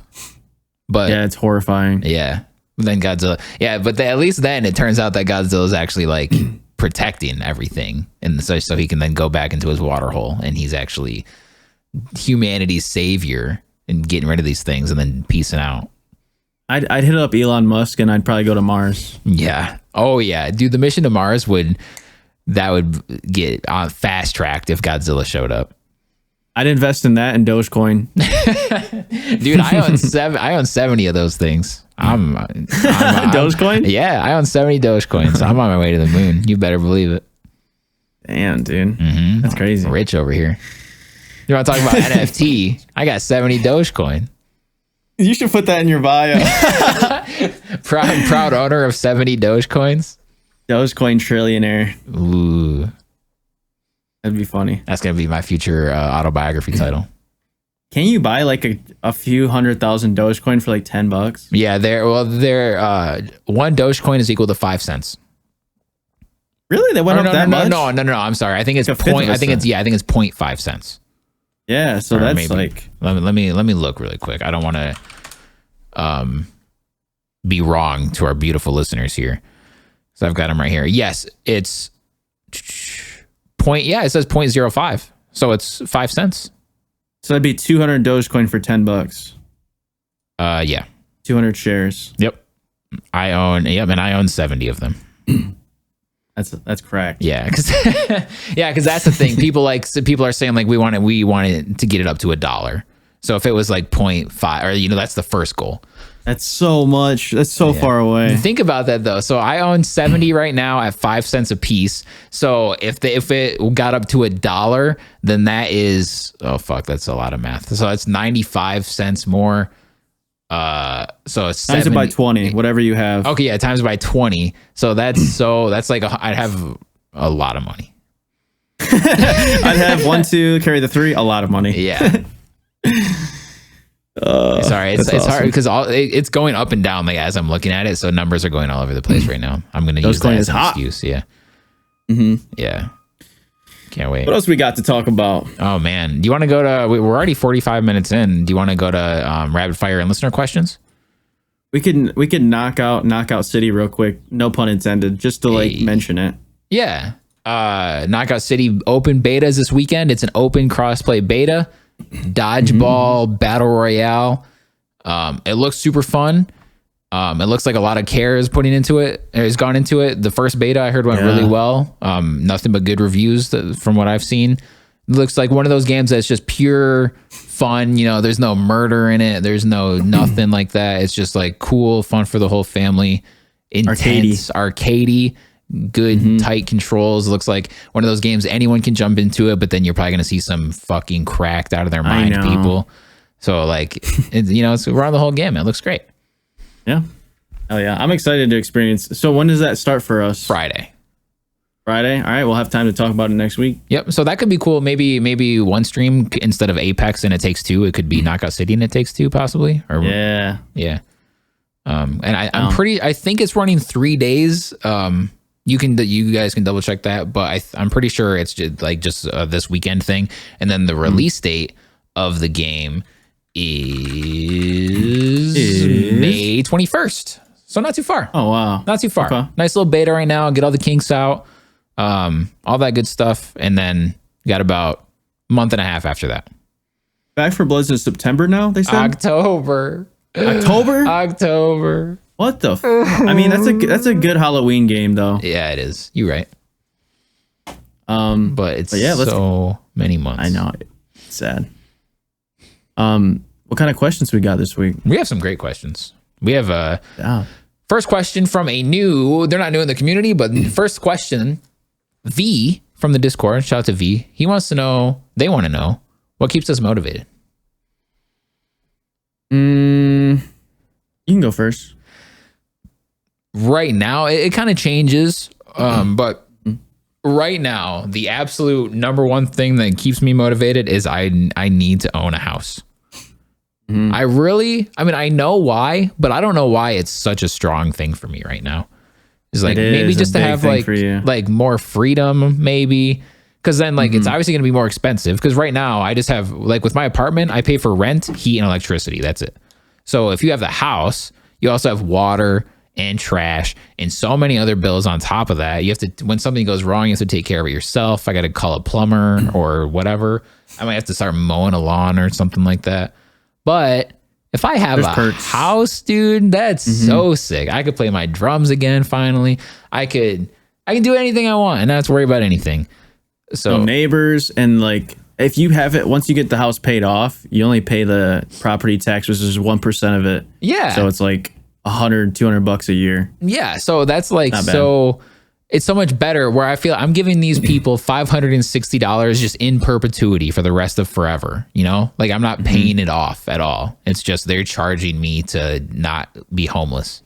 But yeah, it's horrifying. Yeah. Then Godzilla. Yeah, but at least then it turns out that Godzilla is actually like protecting everything. And so he can then go back into his water hole, and he's actually humanity's savior and getting rid of these things and then peacing out. I'd hit up Elon Musk, and I'd probably go to Mars. Yeah. Oh yeah. Dude, the mission to Mars would get fast tracked if Godzilla showed up. I'd invest in that and Dogecoin. Dude, I own 70 of those things. I'm Dogecoin? Yeah, I own 70 Dogecoins. I'm on my way to the moon. You better believe it. Damn, dude. That's crazy. Rich over here. You want to talk about NFT? I got 70 Dogecoin. You should put that in your bio. proud owner of 70 Dogecoins. Dogecoin trillionaire. Ooh. That'd be funny. That's going to be my future autobiography title. Can you buy like a few 100,000 Dogecoin for like $10? Yeah, one Dogecoin is equal to 5 cents. Really? They went up that much? No. I'm sorry. I think it's 0.5 cents. Yeah, so that's maybe. Like, let me look really quick. I don't want to be wrong to our beautiful listeners here. So I've got them right here. Yes, it's it says 0.05. So it's 5 cents. So that'd be 200 Dogecoin for $10. Yeah. 200 shares. Yep. And I own 70 of them. That's correct. Yeah, because that's the thing. People are saying like we want it to get it up to $1. So if it was like 0.5, or that's the first goal. That's so much. That's so far away. Think about that though. So I own 70 right now at 5 cents a piece. So if it got up to $1, then that is that's a lot of math. So it's 95 cents more. So it's times it by 20, whatever you have. Okay, yeah, times by 20. So that's like I'd have a lot of money. I'd have 1, 2, carry the 3, a lot of money. Yeah. Sorry, it's awesome. Hard because it's going up and down like as I'm looking at it. So numbers are going all over the place right now. I'm going to use that as an excuse. Yeah. Yeah. Can't wait. What else we got to talk about? Oh man, do you want to go to? We're already 45 minutes in. Do you want to go to rapid fire and listener questions? We could knock out City real quick. No pun intended. Just to mention it. Yeah. Knockout City open beta is this weekend. It's an open crossplay beta. Dodgeball battle royale. It looks super fun. It looks like a lot of care is gone into it. The first beta I heard went really well. Nothing but good reviews from what I've seen. It looks like one of those games that's just pure fun. There's no murder in it. There's no nothing like that. It's just like cool, fun for the whole family. Intense, arcadey, good tight controls. It looks like one of those games anyone can jump into it, but then you're probably gonna see some fucking cracked out of their mind people. So like, it's around the whole gamut. It looks great. Yeah. Oh yeah. I'm excited to experience. So when does that start for us? Friday. All right. We'll have time to talk about it next week. Yep. So that could be cool. Maybe one stream instead of Apex and It Takes Two, it could be Knockout City and It Takes Two possibly. Yeah. And I think it's running 3 days. You guys can double check that, but I'm pretty sure it's just this weekend thing. And then the release date of the game is May 21st. So not too far. Oh, wow. Not too far. Okay. Nice little beta right now. Get all the kinks out. All that good stuff. And then got about a month and a half after that. Back 4 Blood's in September now, they said? October. What the I mean, that's a good Halloween game though. Yeah, it is. You're right. But it's so many months. I know. It's sad. What kind of questions we got this week? We have some great questions. We have first question from they're not new in the community, but first question, V from the Discord. Shout out to V. They want to know what keeps us motivated. You can go first. Right now, it kind of changes, but right now, the absolute number one thing that keeps me motivated is I need to own a house. I know why, but I don't know why it's such a strong thing for me right now. It's like maybe just to have like more freedom, maybe. Because then it's obviously going to be more expensive. Because right now I just have with my apartment, I pay for rent, heat, and electricity. That's it. So if you have the house, you also have water and trash and so many other bills on top of that. You have to, when something goes wrong, you have to take care of it yourself. I got to call a plumber or whatever. I might have to start mowing a lawn or something like that. But if I have house, dude, that's so sick. I could play my drums again. Finally, I can do anything I want and not have to worry about anything. So neighbors and if you have it, once you get the house paid off, you only pay the property tax, which is 1% of it. Yeah. So it's $100, $200 a year. Yeah. So that's it's so much better where I feel I'm giving these people $560 just in perpetuity for the rest of forever. I'm not paying it off at all. It's just they're charging me to not be homeless.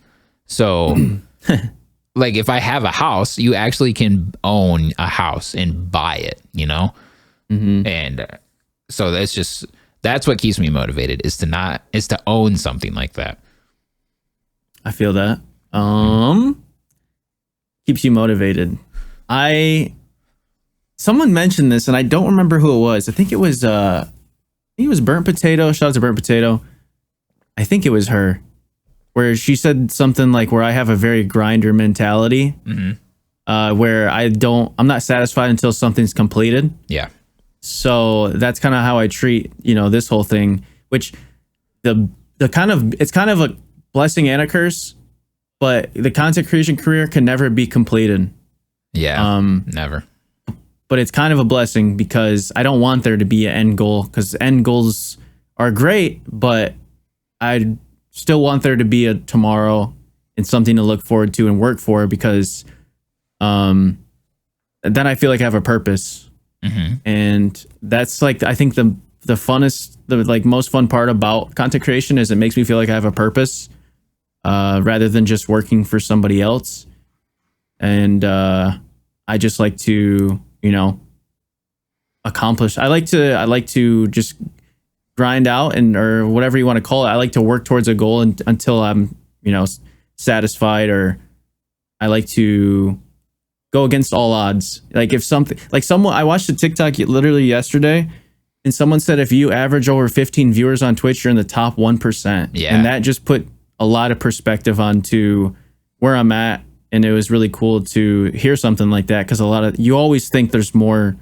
So if I have a house, you actually can own a house and buy it, And so that's what keeps me motivated is to own something like that. I feel that. Keeps you motivated. Someone mentioned this and I don't remember who it was. I think it was Burnt Potato. Shout out to Burnt Potato. I think it was her. Where she said something where I have a very grinder mentality. Where I'm not satisfied until something's completed. Yeah. So that's kind of how I treat, this whole thing, which it's kind of a blessing and a curse, but the content creation career can never be completed. Yeah. Never. But it's kind of a blessing because I don't want there to be an end goal, because end goals are great, but I still want there to be a tomorrow and something to look forward to and work for, because then I feel like I have a purpose. And that's like, I think the funnest, the like most fun part about content creation is it makes me feel like I have a purpose rather than just working for somebody else. And I just like to, accomplish. I like to just grind out or whatever you want to call it. I like to work towards a goal until I'm, satisfied, or I like to go against all odds. Like if something, like someone, I watched a TikTok literally yesterday, and someone said if you average over 15 viewers on Twitch, you're in the top 1%. Yeah. And that just put a lot of perspective onto where I'm at. And it was really cool to hear something like that, because you always think there's more,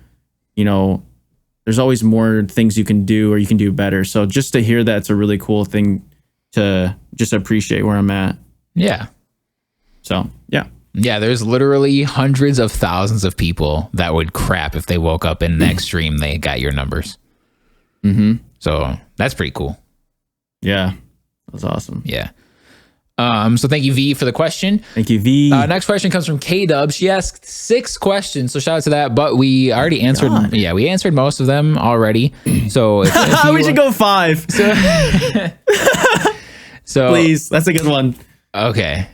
there's always more things you can do or you can do better. So just to hear that's a really cool thing to just appreciate where I'm at. Yeah. So, yeah. Yeah, there's literally hundreds of thousands of people that would crap if they woke up in next stream they got your numbers. So that's pretty cool. Yeah, that's awesome. Yeah. So thank you, V, for the question. Thank you, V. Next question comes from K-Dub. She asked 6 questions, so shout out to that. But we already answered. God. Yeah, we answered most of them already. So if we should go 5. So please, that's a good one. Okay,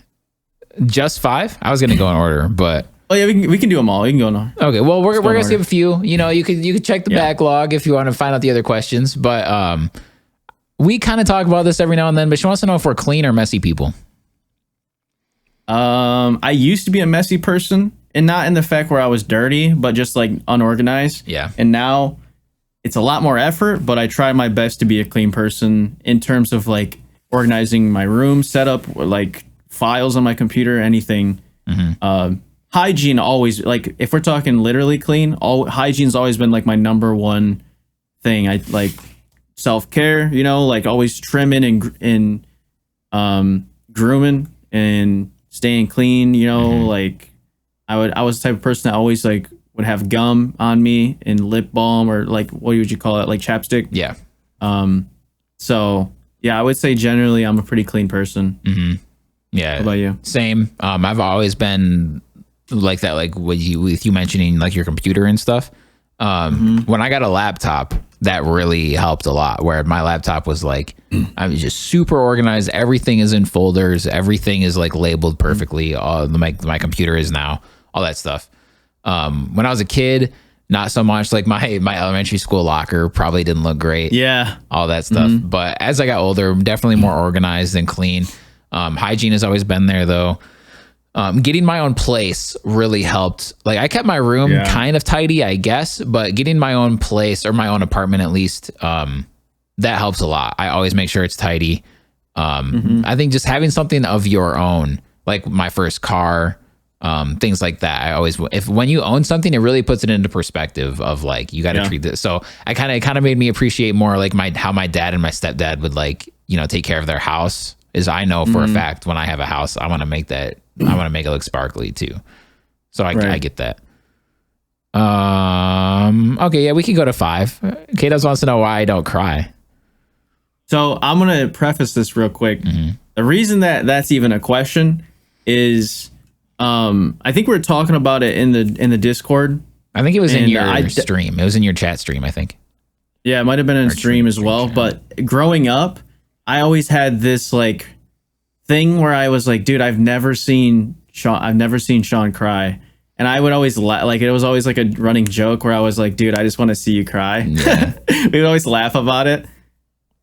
just 5. I was gonna go in order, but oh yeah, we can do them all. We can go on. Okay, well we're gonna skip a few. You could check the backlog if you want to find out the other questions, but we kind of talk about this every now and then, but she wants to know if we're clean or messy people. I used to be a messy person, and not in the fact where I was dirty, but just like unorganized. Yeah. And now it's a lot more effort, but I try my best to be a clean person in terms of like organizing my room, setup, like files on my computer, anything. Hygiene always, like if we're talking literally clean, hygiene's always been like my number one thing. I like self-care, like always trimming and grooming and staying clean, like I was the type of person that always like would have gum on me and lip balm, or like what would you call it, like chapstick. Yeah. So yeah, I would say generally I'm a pretty clean person. Yeah. How about you? Same. I've always been like that, like with you mentioning like your computer and stuff. When I got a laptop, that really helped a lot, where my laptop was like, I was just super organized. Everything is in folders. Everything is like labeled perfectly. My computer is now, all that stuff. When I was a kid, not so much. Like my elementary school locker probably didn't look great. Yeah. All that stuff. But as I got older, definitely more organized and clean. Hygiene has always been there though. Getting my own place really helped. Like I kept my room kind of tidy, I guess, but getting my own place, or my own apartment at least, that helps a lot. I always make sure it's tidy. I think just having something of your own, like my first car, things like that. When you own something, it really puts it into perspective of like, you got to treat this. So it kind of made me appreciate more like how my dad and my stepdad would like, take care of their house. Is I know for a fact when I have a house, I want to make it look sparkly too. So I get that. Okay, yeah, we can go to 5. Katos wants to know why I don't cry. So I'm gonna preface this real quick. The reason that's even a question is, I think we were talking about it in the Discord. I think it was in your stream. It was in your chat stream, I think. Yeah, it might have been in stream as well. But growing up, I always had this like thing where I was like, dude, I've never seen Sean cry. And I would always like, it was always like a running joke where I was like, dude, I just want to see you cry. Yeah. We would always laugh about it,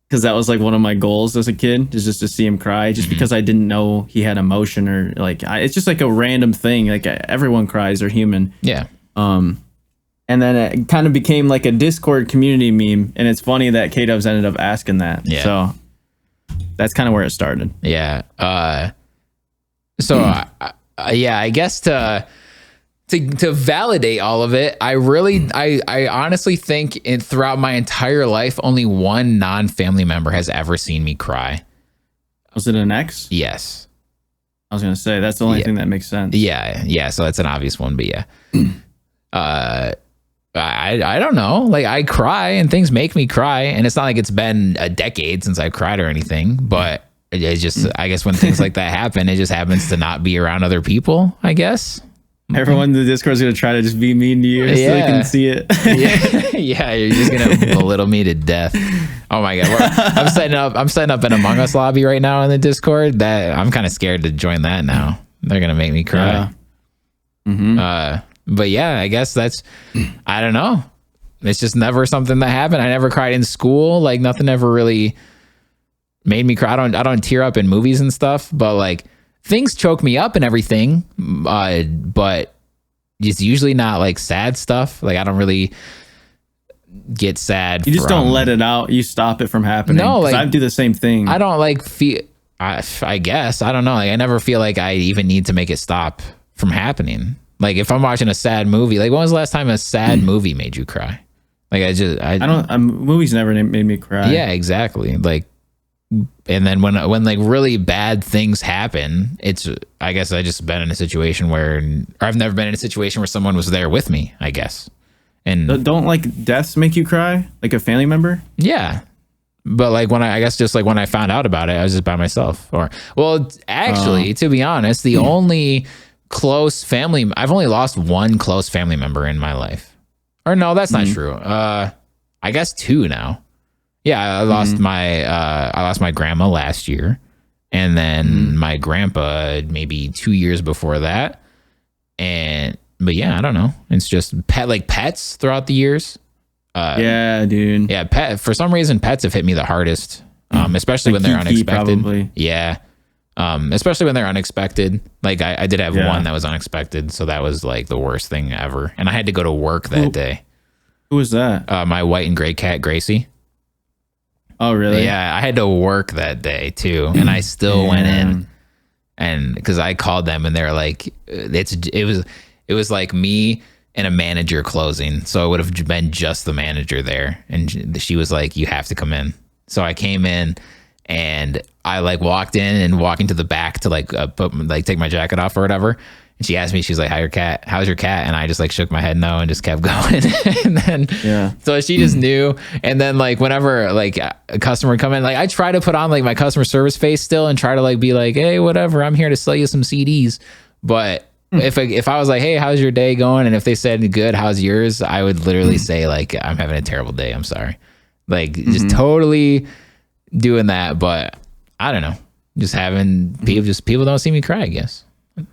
because that was like one of my goals as a kid, is just to see him cry, just because I didn't know he had emotion, or like, it's just like a random thing. Like everyone cries, they're human. Yeah. And then it kind of became like a Discord community meme. And it's funny that K-Dubs ended up asking that. Yeah. So that's kind of where it started. Yeah. I guess to validate all of it, I honestly think throughout my entire life, only one non-family member has ever seen me cry. Was it an ex? Yes. I was gonna say that's the only thing that makes sense. Yeah. So that's an obvious one, but yeah. I don't know. Like I cry and things make me cry, and it's not like it's been a decade since I've cried or anything, but it just, I guess when things like that happen, it just happens to not be around other people, I guess. Everyone in the Discord is gonna try to just be mean to you so they can see it. Yeah, you're just gonna belittle me to death. Oh my god, I'm setting up an Among Us lobby right now in the Discord. That I'm kind of scared to join that now. They're gonna make me cry. But yeah, I guess that's, I don't know. It's just never something that happened. I never cried in school. Like nothing ever really made me cry. I don't tear up in movies and stuff, but like things choke me up and everything. But it's usually not like sad stuff. Like I don't really get sad. You just don't let it out. You stop it from happening. No, like I do the same thing. I don't like feel, I guess, I don't know. Like I never feel like I even need to make it stop from happening. Like if I'm watching a sad movie, like when was the last time a sad movie made you cry? Like I don't, movies never made me cry. Yeah, exactly. Like, and then when like really bad things happen, it's, I guess I just been in a situation where, or I've never been in a situation where someone was there with me, I guess. And don't like deaths make you cry? Like a family member? Yeah. But like when I guess just like when I found out about it, I was just by myself. Or, well, actually, to be honest, the only close family, I've only lost one close family member in my life. Or no, that's not true. I guess two now. Yeah, I lost my grandma last year, and then my grandpa maybe 2 years before that. But yeah, I don't know. It's just pets throughout the years. Yeah, dude. Yeah, for some reason pets have hit me the hardest, especially when they're unexpected. Probably. Yeah, especially when they're unexpected. Like I did have one that was unexpected, so that was like the worst thing ever. And I had to go to work that day. Who was that? My white and gray cat, Gracie. Oh, really? Yeah, I had to work that day too, and I still went in, and because I called them, and they're like, it was like me and a manager closing, so it would have been just the manager there, and she was like, "You have to come in." So I came in, and I like walked in and walking to the back to like take my jacket off or whatever. And she asked me, she's like, how's your cat? And I just like shook my head no and just kept going. And then, so she just knew. And then like whenever like a customer would come in, like I try to put on like my customer service face still and try to like be like, hey, whatever, I'm here to sell you some CDs. But if I was like, hey, how's your day going? And if they said good, how's yours? I would literally say like, I'm having a terrible day. I'm sorry. Like just totally doing that. But I don't know, just having people don't see me cry, I guess.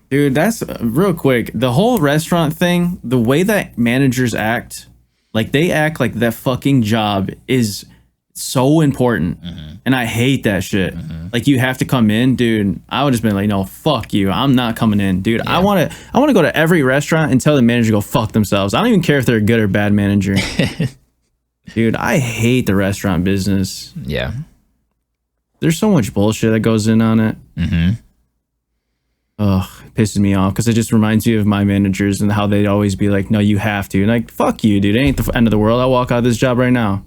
Dude, that's real quick. The whole restaurant thing, the way that managers act, like they act like that fucking job is so important. And I hate that shit. Like you have to come in, dude. I would just been like, no, fuck you. I'm not coming in, dude. Yeah. I want to go to every restaurant and tell the manager to go fuck themselves. I don't even care if they're a good or bad manager. Dude, I hate the restaurant business. Yeah. There's so much bullshit that goes in on it. Ugh, it pisses me off because it just reminds me of my managers and how they'd always be like, no, you have to. And like, fuck you, dude. It ain't the end of the world. I'll walk out of this job right now.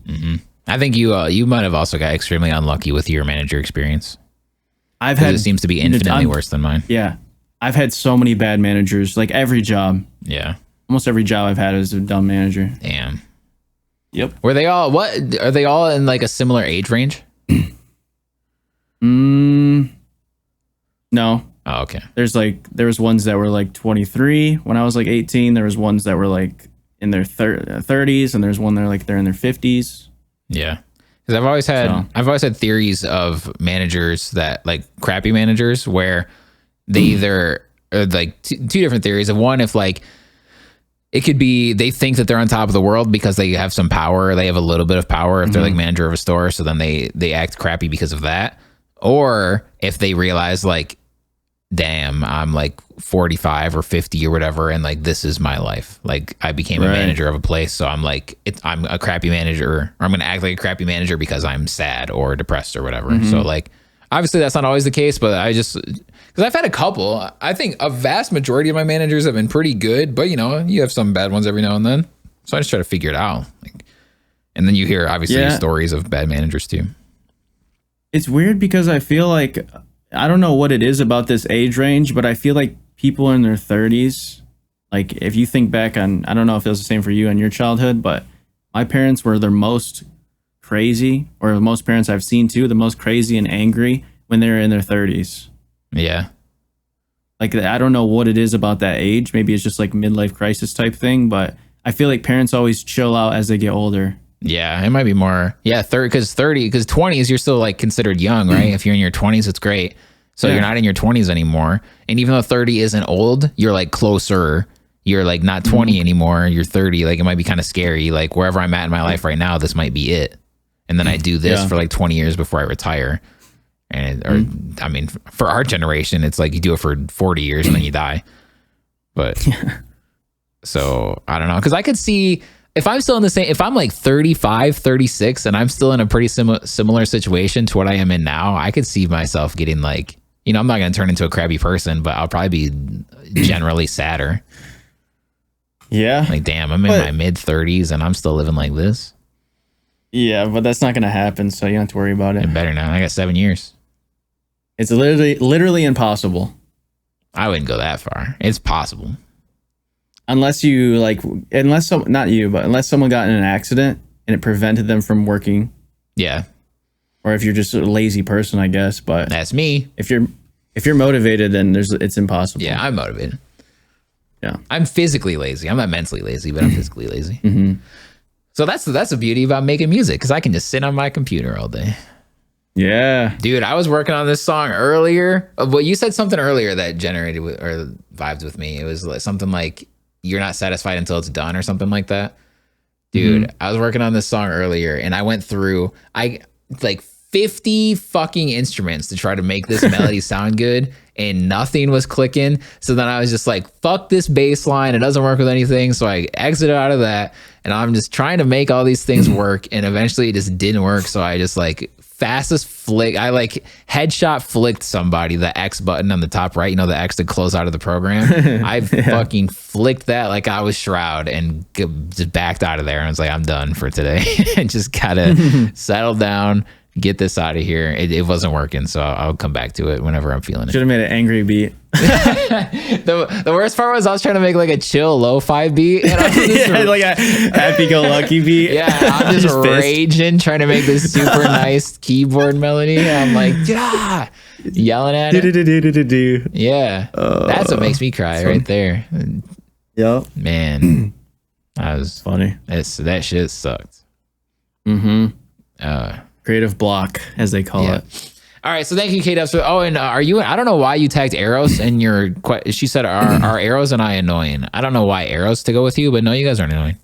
I think you might have also got extremely unlucky with your manager experience. It seems to be infinitely worse than mine. Yeah. I've had so many bad managers, like every job. Yeah. Almost every job I've had is a dumb manager. Damn. Yep. Are they all in like a similar age range? No. Oh, okay. There was ones that were like 23 when I was like 18. There was ones that were like in their 30s, and there's one they're in their 50s. Yeah, because I've always had theories of managers that like crappy managers where they either like two different theories of one, if like it could be they think that they're on top of the world because they have some power, they have a little bit of power if they're like manager of a store, so then they act crappy because of that, or if they realize like, damn, I'm like 45 or 50 or whatever, and like this is my life. Like I became a manager of a place, so I'm like I'm a crappy manager, or I'm gonna act like a crappy manager because I'm sad or depressed or whatever. So like obviously that's not always the case, but I just, because I've had a couple. I think a vast majority of my managers have been pretty good, but you know, you have some bad ones every now and then. So I just try to figure it out. Like, and then you hear obviously stories of bad managers too. It's weird because I feel like I don't know what it is about this age range, but I feel like people in their 30s, like if you think back on, I don't know if it was the same for you in your childhood, but my parents were their most crazy, or most parents I've seen too, the most crazy and angry when they're in their 30s. Yeah. Like, I don't know what it is about that age. Maybe it's just like midlife crisis type thing, but I feel like parents always chill out as they get older. Yeah, it might be more. Yeah, 30, because 20s, you're still like considered young, right? If you're in your 20s, it's great. So you're not in your 20s anymore. And even though 30 isn't old, you're like closer. You're like not 20 anymore. You're 30. Like, it might be kind of scary. Like, wherever I'm at in my life right now, this might be it. And then I do this for like 20 years before I retire. And I mean, for our generation, it's like you do it for 40 years and then you die. But so I don't know, because I could see if I'm still in the same, if I'm like 35, 36, and I'm still in a pretty similar situation to what I am in now, I could see myself getting like, you know, I'm not going to turn into a crabby person, but I'll probably be generally sadder. Yeah. Like, damn, I'm in my mid 30s and I'm still living like this. Yeah, but that's not going to happen, so you don't have to worry about it. It better not. I got 7 years. It's literally impossible. I wouldn't go that far. It's possible. Unless you not you, but unless someone got in an accident and it prevented them from working. Yeah. Or if you're just a lazy person, I guess. But that's me. If you're motivated, then it's impossible. Yeah, I'm motivated. Yeah. I'm physically lazy. I'm not mentally lazy, but I'm physically lazy. Mm-hmm. So that's the beauty about making music, because I can just sit on my computer all day. Yeah. Dude, I was working on this song earlier. Well, you said something earlier that generated or vibed with me. It was like something like, you're not satisfied until it's done, or something like that. Dude, I was working on this song earlier and I went through like 50 fucking instruments to try to make this melody sound good, and nothing was clicking. So then I was just like, fuck this bass line. It doesn't work with anything. So I exited out of that and I'm just trying to make all these things work. And eventually it just didn't work. So I just like fastest flick. I like headshot flicked somebody, the X button on the top right, you know, the X to close out of the program. I fucking flicked that like I was Shroud and just backed out of there. And I was like, I'm done for today. And just gotta settle down, get this out of here. It wasn't working, so I'll come back to it whenever I'm feeling it. Should have made an angry beat. The worst part was I was trying to make like a chill lo-fi beat, and I'm just like a happy-go-lucky beat. Yeah, I'm just raging, trying to make this super nice keyboard melody. I'm like, yeah, yelling at it. Yeah, that's what makes me cry right there. Yep. Man, that was funny. That shit sucked. Creative block, as they call it. All right, so thank you, Kate. So, and are you? I don't know why you tagged Arrows, and she said, "Are Arrows and I annoying?" I don't know why Arrows to go with you, but no, you guys aren't annoying.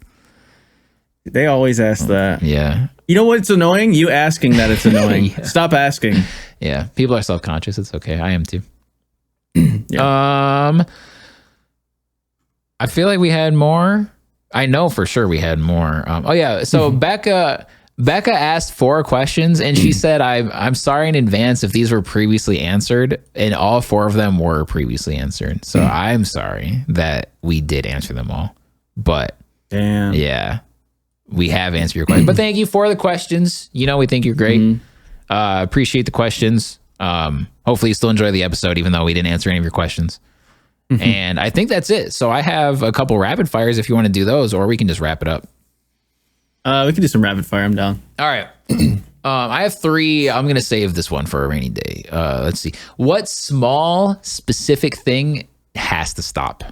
They always ask that. Yeah. You know what's annoying? You asking that it's annoying. Yeah. Stop asking. Yeah, people are self-conscious. It's okay. I am too. Yeah. I feel like we had more. I know for sure we had more. So Becca asked 4 questions, and she said, I'm sorry in advance if these were previously answered, and all 4 of them were previously answered. So I'm sorry that we did answer them all. But damn. Yeah, we have answered your question. But thank you for the questions. You know, we think you're great. Appreciate the questions. Hopefully you still enjoy the episode, even though we didn't answer any of your questions. And I think that's it. So I have a couple rapid fires if you want to do those, or we can just wrap it up. We can do some rapid fire. I'm down. All right. I have 3. I'm going to save this one for a rainy day. Let's see. What small, specific thing has to stop?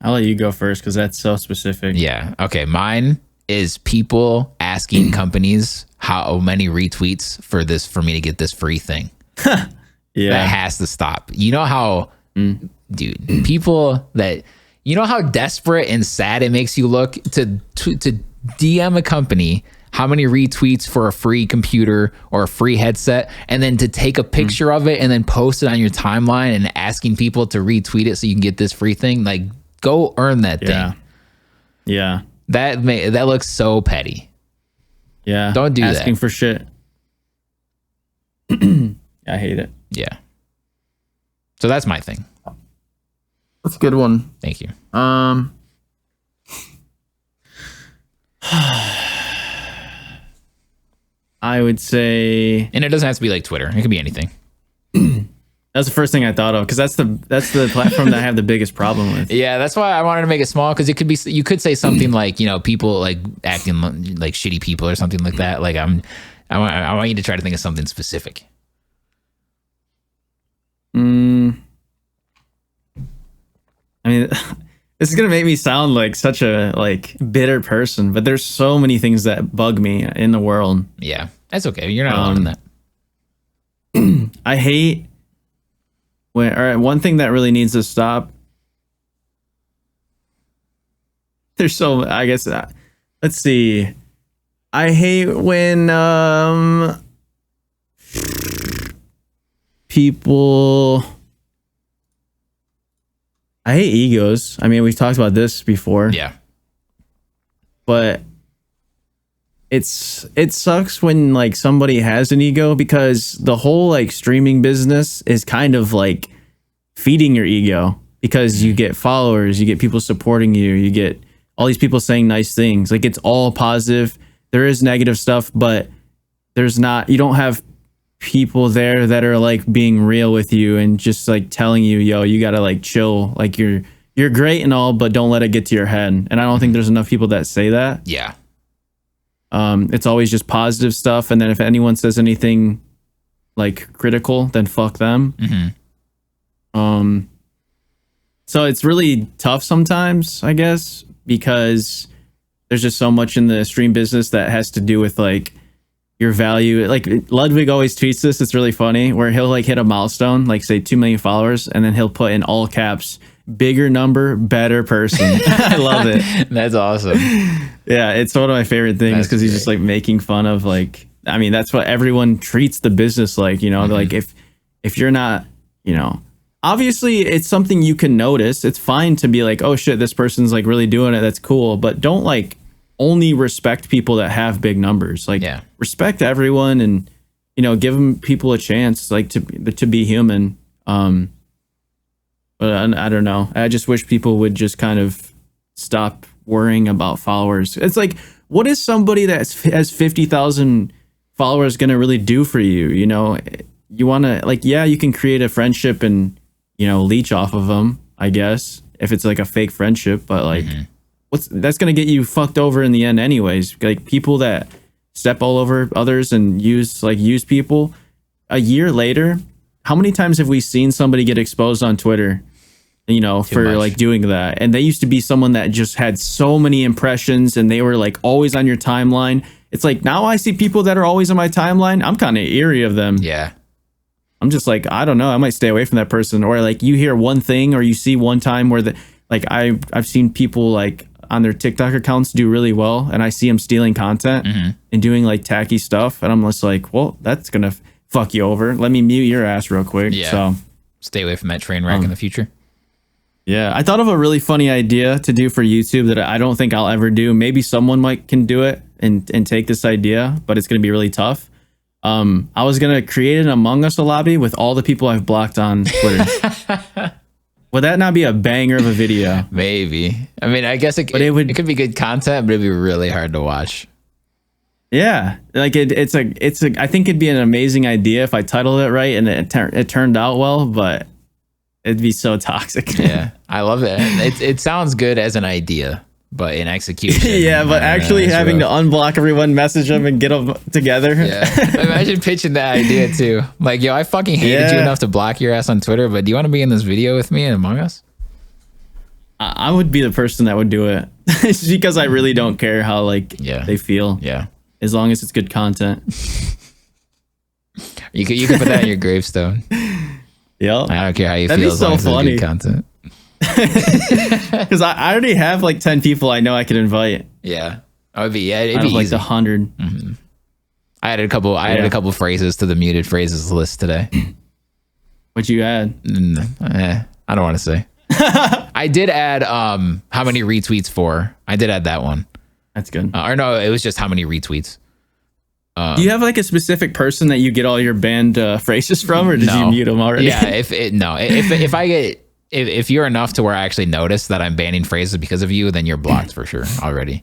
I'll let you go first because that's so specific. Yeah. Okay. Mine is people asking companies how many retweets for me to get this free thing. Yeah. That has to stop. You know how, dude, people that... You know how desperate and sad it makes you look to DM a company how many retweets for a free computer or a free headset, and then to take a picture of it and then post it on your timeline and asking people to retweet it so you can get this free thing? Like, go earn that thing. Yeah. That looks so petty. Yeah. Don't do that. Asking for shit. I hate it. Yeah. So that's my thing. That's a good one. Thank you. I would say, and it doesn't have to be like Twitter. It could be anything. That's the first thing I thought of because that's the platform that I have the biggest problem with. Yeah, that's why I wanted to make it small because it could be. You could say something like, people like acting like shitty people or something like that. Like I want you to try to think of something specific. I mean, this is gonna make me sound like such a bitter person, but there's so many things that bug me in the world. Yeah, that's okay. You're not alone in that. I hate when. All right, one thing that really needs to stop. There's so. I guess. Let's see. I hate when people. I hate egos. I mean, we've talked about this before. Yeah. But it sucks when somebody has an ego because the whole streaming business is kind of feeding your ego because you get followers, you get people supporting you, you get all these people saying nice things. It's all positive. There is negative stuff, but there's not. You don't have people there that are being real with you and just telling you, yo, you gotta chill, you're great and all, but don't let it get to your head. And I don't think there's enough people that say that. Yeah. It's always just positive stuff, and then if anyone says anything critical, then fuck them. So it's really tough sometimes, I guess, because there's just so much in the stream business that has to do with your value. Ludwig always tweets this. It's really funny where he'll hit a milestone, say 2 million followers, and then he'll put in all caps, bigger number, better person. I love it. That's awesome. Yeah, it's one of my favorite things because he's just making fun of I mean, that's what everyone treats the business if you're not, obviously it's something you can notice. It's fine to be oh shit, this person's really doing it. That's cool, but don't only respect people that have big numbers. Respect everyone and give them people a chance to be human. But I don't know. I just wish people would just kind of stop worrying about followers. It's what is somebody that has 50,000 followers going to really do for you? You want to yeah, you can create a friendship and leech off of them, I guess, if it's a fake friendship, but that's going to get you fucked over in the end anyways. People that step all over others and use people, a year later, how many times have we seen somebody get exposed on Twitter, for doing that? And they used to be someone that just had so many impressions and they were always on your timeline. It's now I see people that are always on my timeline. I'm kind of eerie of them. Yeah. I'm just I don't know. I might stay away from that person. Or you hear one thing or you see one time where I've seen people on their TikTok accounts do really well, and I see them stealing content and doing tacky stuff, and I'm just well, that's gonna fuck you over. Let me mute your ass real quick. Yeah. So stay away from that train wreck in the future. Yeah, I thought of a really funny idea to do for YouTube that I don't think I'll ever do. Maybe someone can do it and take this idea, but it's gonna be really tough. I was gonna create an Among Us lobby with all the people I've blocked on Twitter. Would that not be a banger of a video? Maybe. I mean, I guess it could be good content, but it'd be really hard to watch. Yeah, I think it'd be an amazing idea if I titled it right and it turned out well, but it'd be so toxic. Yeah, I love it. It sounds good as an idea, but in execution, yeah, but actually having to unblock everyone, message them, and get them together. Yeah, imagine pitching that idea too. Yo, I fucking hated you enough to block your ass on Twitter, but do you want to be in this video with me in Among Us? I would be the person that would do it. It's because I really don't care how they feel. Yeah, as long as it's good content. You can put that in your gravestone. Yep. I don't care how you That'd feel. Be so as long funny. As it's good content. Because I already have 10 people I know I could invite. Yeah, it'd be easy. 100. Mm-hmm. I added a couple phrases to the muted phrases list today. What'd you add? I don't want to say. I did add how many retweets for. I did add that one. That's good. Or no, it was just how many retweets. Do you have a specific person that you get all your banned phrases from, or did you mute them already? Yeah, if you're enough to where I actually notice that I'm banning phrases because of you, then you're blocked for sure already.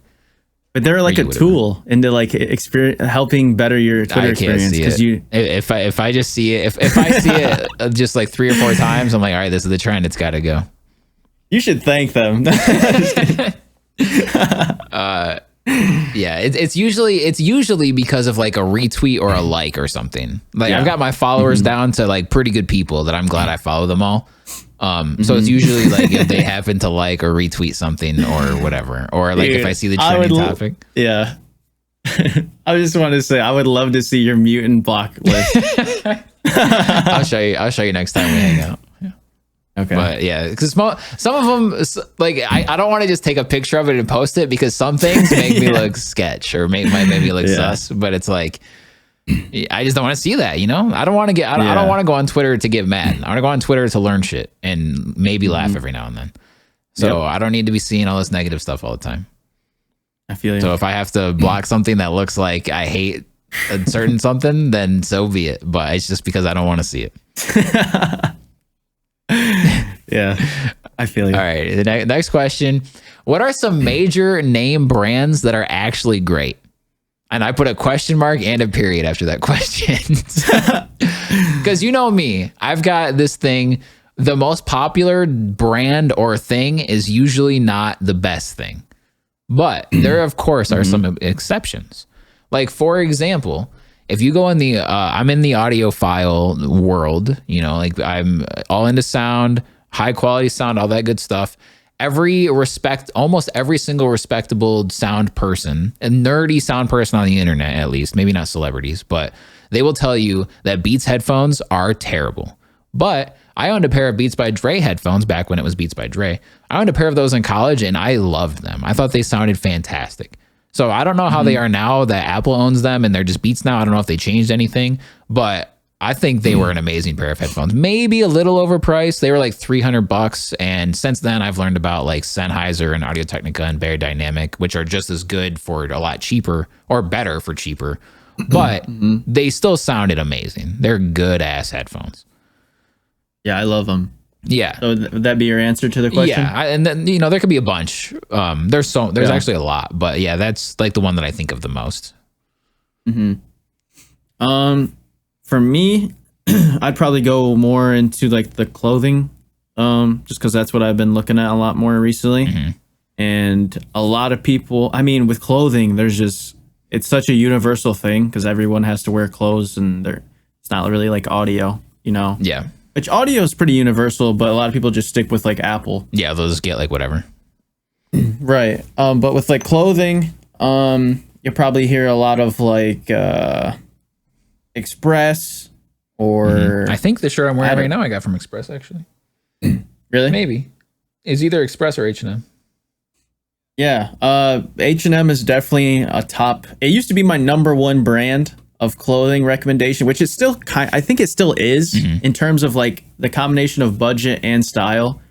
But they're like a tool into like helping better your Twitter experience. Because if I just see it, if I see it just like 3 or 4 times, I'm like, all right, this is the trend. It's got to go. You should thank them. Yeah, it's usually because of like a retweet or a like or something. Like I've got my followers down to like pretty good people that I'm glad I follow them all. So it's usually like if they happen to like or retweet something or whatever, or like if I see the trending topic. Yeah. I just want to say I would love to see your mutant block list. I'll show you next time we hang out. Okay. But yeah, because some of them, like I don't want to just take a picture of it and post it, because some things make me look sketch or might make me look sus. But it's like, I just don't want to see that, you know? I don't want to I don't want to go on Twitter to get mad. I want to go on Twitter to learn shit and maybe laugh every now and then. So I don't need to be seeing all this negative stuff all the time. I feel you. So if I have to block something that looks like I hate a certain something, then so be it. But it's just because I don't want to see it. Yeah, I feel you. All right, the next question. What are some major name brands that are actually great? And I put a question mark and a period after that question. Because you know me, I've got this thing. The most popular brand or thing is usually not the best thing. But there, of course, are some exceptions. Like, for example, if you go in the, I'm in the audiophile world, you know, like I'm all into sound, high quality sound, all that good stuff. Almost every single respectable sound person, a nerdy sound person on the internet, at least, maybe not celebrities, but they will tell you that Beats headphones are terrible. But I owned a pair of Beats by Dre headphones back when it was Beats by Dre. I owned a pair of those in college and I loved them. I thought they sounded fantastic. So I don't know how they are now that Apple owns them and they're just Beats now. I don't know if they changed anything, but I think they were an amazing pair of headphones. Maybe a little overpriced. They were like $300. And since then I've learned about like Sennheiser and Audio-Technica and Very Dynamic, which are just as good for a lot cheaper or better for cheaper, but they still sounded amazing. They're good ass headphones. Yeah, I love them. Yeah. So would that be your answer to the question? Yeah, and then, you know, there could be a bunch. There's actually a lot, but yeah, that's like the one that I think of the most. For me, I'd probably go more into like the clothing, just because that's what I've been looking at a lot more recently. And a lot of people, I mean, with clothing, it's such a universal thing because everyone has to wear clothes, and it's not really like audio, you know? Yeah. Which audio is pretty universal, but a lot of people just stick with like Apple. Yeah, they'll just get like whatever. Right. But with like clothing, you'll probably hear a lot of like Express or I think the shirt I'm wearing right now I got from Express, actually. Really? Maybe. It's either Express or H&M. Yeah. H&M is definitely a top. It used to be my number one brand of clothing recommendation, which is still I think it still is in terms of like the combination of budget and style.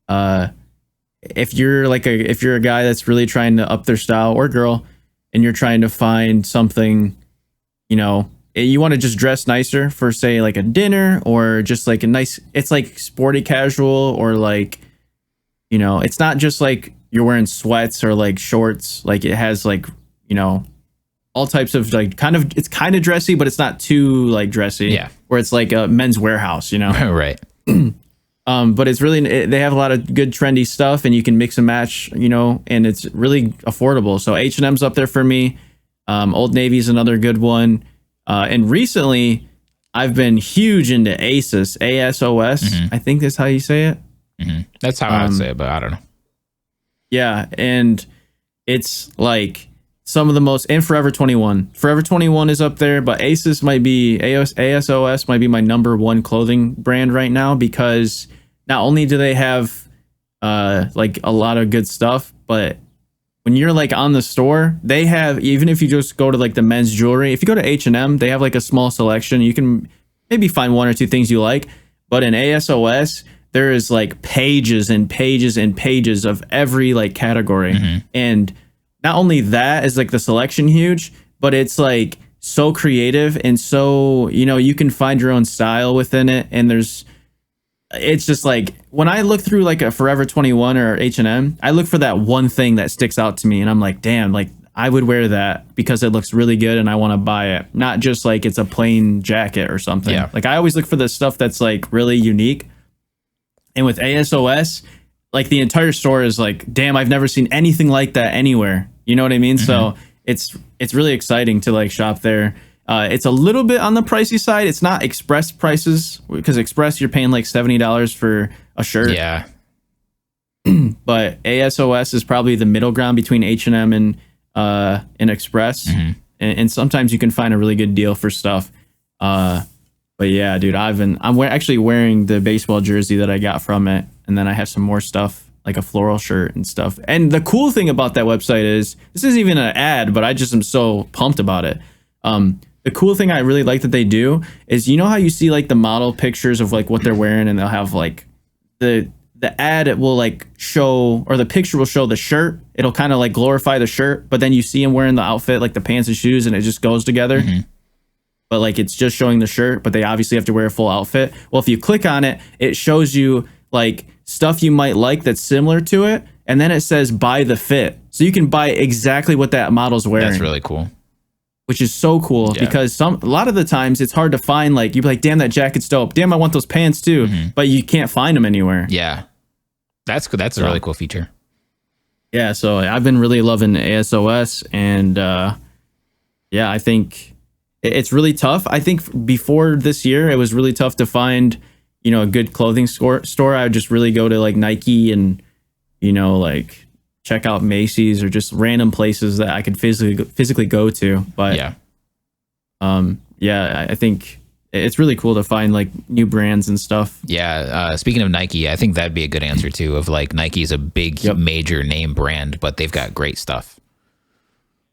If you're a guy that's really trying to up their style, or girl, and you're trying to find something, you know, you want to just dress nicer for, say, like a dinner, or just like a nice, it's like sporty casual, or like, you know, it's not just like you're wearing sweats or like shorts. Like it has like, you know, all types of like it's kind of dressy, but it's not too like dressy. Yeah. Where it's like a Men's Warehouse, you know? Right. But it's really, they have a lot of good trendy stuff, and you can mix and match, you know, and it's really affordable. So H&M's up there for me. Old Navy's another good one. And recently I've been huge into ASOS, ASOS. I think that's how you say it. That's how I would say it, but I don't know. Yeah. And it's like some of the most, and Forever 21. Forever 21 is up there, but ASOS might be, ASOS might be my number one clothing brand right now, because not only do they have like a lot of good stuff, but when you're like on the store, they have, even if you just go to like the men's jewelry, if you go to H&M, they have like a small selection. You can maybe find one or two things you like, but in ASOS, there is like pages and pages and pages of every like category. And not only that is like the selection huge, but it's like so creative, and so, you know, you can find your own style within it. And it's just like, when I look through like a Forever 21 or H&M, I look for that one thing that sticks out to me, and I'm like, damn, like I would wear that because it looks really good and I want to buy it. Not just like it's a plain jacket or something. Yeah. Like I always look for the stuff that's like really unique. And with ASOS, like the entire store is like, damn, I've never seen anything like that anywhere. You know what I mean? So it's really exciting to like shop there. It's a little bit on the pricey side. It's not Express prices, because Express you're paying like $70 for a shirt. Yeah. But ASOS is probably the middle ground between H&M and Express. And sometimes you can find a really good deal for stuff. But yeah, dude, I'm actually wearing the baseball jersey that I got from it, and then I have some more stuff, like a floral shirt and stuff. And the cool thing about that website is, this isn't even an ad, but I just am so pumped about it. The cool thing I really like that they do is, you know how you see like the model pictures of like what they're wearing, and they'll have like the ad, it will like show, or the picture will show the shirt. It'll kind of like glorify the shirt, but then you see him wearing the outfit, like the pants and shoes, and it just goes together. But like it's just showing the shirt, but they obviously have to wear a full outfit. Well, if you click on it, it shows you like stuff you might like that's similar to it, and then it says buy the fit, so you can buy exactly what that model's wearing. That's really cool. Which is so cool, because a lot of the times it's hard to find, like, you'd be like, damn, that jacket's dope. Damn, I want those pants too. But you can't find them anywhere. Yeah. That's cool. That's a really cool feature. Yeah, so I've been really loving ASOS, and yeah, I think it's really tough. I think before this year, it was really tough to find, you know, a good clothing store. I would just really go to like Nike and, you know, like check out Macy's or just random places that I could physically go to. But yeah, I think it's really cool to find like new brands and stuff. Yeah. Speaking of Nike, I think that'd be a good answer too, of like Nike's a big major name brand, but they've got great stuff.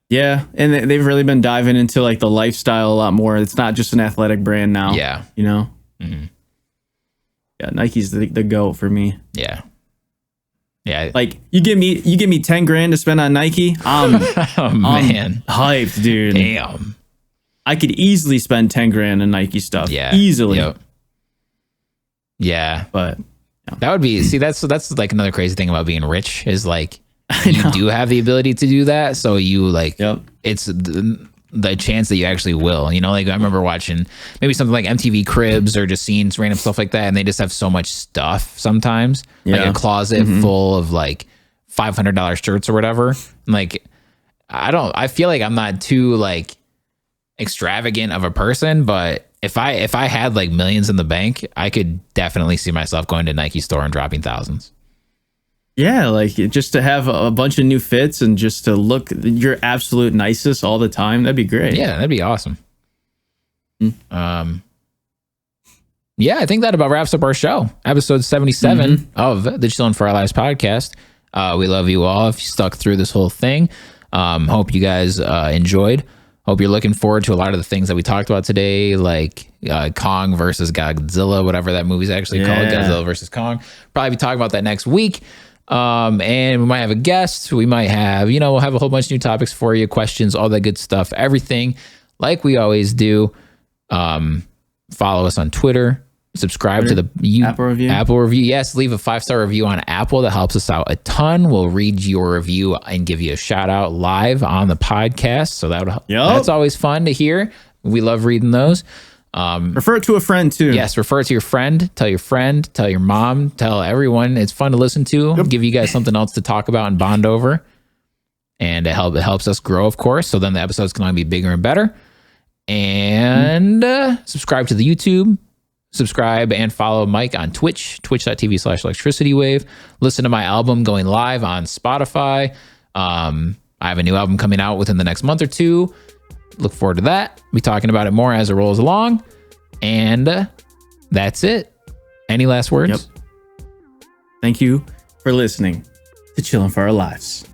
Yeah. And they've really been diving into like the lifestyle a lot more. It's not just an athletic brand now. Yeah. You know? Yeah. Nike's the GOAT for me. Yeah. Yeah. Like you give me 10 grand to spend on Nike. I'm hyped, dude. Damn. I could easily spend 10 grand on Nike stuff. Yeah. Easily. Yep. Yeah. But that would be, see, that's like another crazy thing about being rich is like, you do have the ability to do that. So you like, it's the chance that you actually will, you know, like I remember watching maybe something like MTV Cribs or just seeing random stuff like that. And they just have so much stuff sometimes, like a closet full of like $500 shirts or whatever. And like, I feel like I'm not too like extravagant of a person, but if I had like millions in the bank, I could definitely see myself going to Nike store and dropping thousands. Yeah, like just to have a bunch of new fits and just to look your absolute nicest all the time. That'd be great. Yeah, that'd be awesome. Yeah, I think that about wraps up our show. Episode 77 of the Chillin' for Our Lives podcast. We love you all if you stuck through this whole thing. Hope you guys enjoyed. Hope you're looking forward to a lot of the things that we talked about today, like Kong versus Godzilla, whatever that movie's actually called, Godzilla versus Kong. Probably be talking about that next week. And we might have a guest. We might have, you know, we'll have a whole bunch of new topics for you, questions, all that good stuff, everything like we always do. Follow us on Twitter, subscribe to the Apple review. Yes. Leave a 5-star review on Apple. That helps us out a ton. We'll read your review and give you a shout out live on the podcast. So that's always fun to hear. We love reading those. Refer it to a friend too. Yes, refer it to your friend, tell your mom, tell everyone. It's fun to listen to. Give you guys something else to talk about and bond over. And it helps us grow, of course. So then the episodes can only be bigger and better. And subscribe to the YouTube. Subscribe and follow Mike on Twitch, twitch.tv/ElectricityWave. Listen to my album going live on Spotify. I have a new album coming out within the next month or two. Look forward to that. Be talking about it more as it rolls along. And that's it. Any last words? Thank you for listening to Chillin' for Our Lives.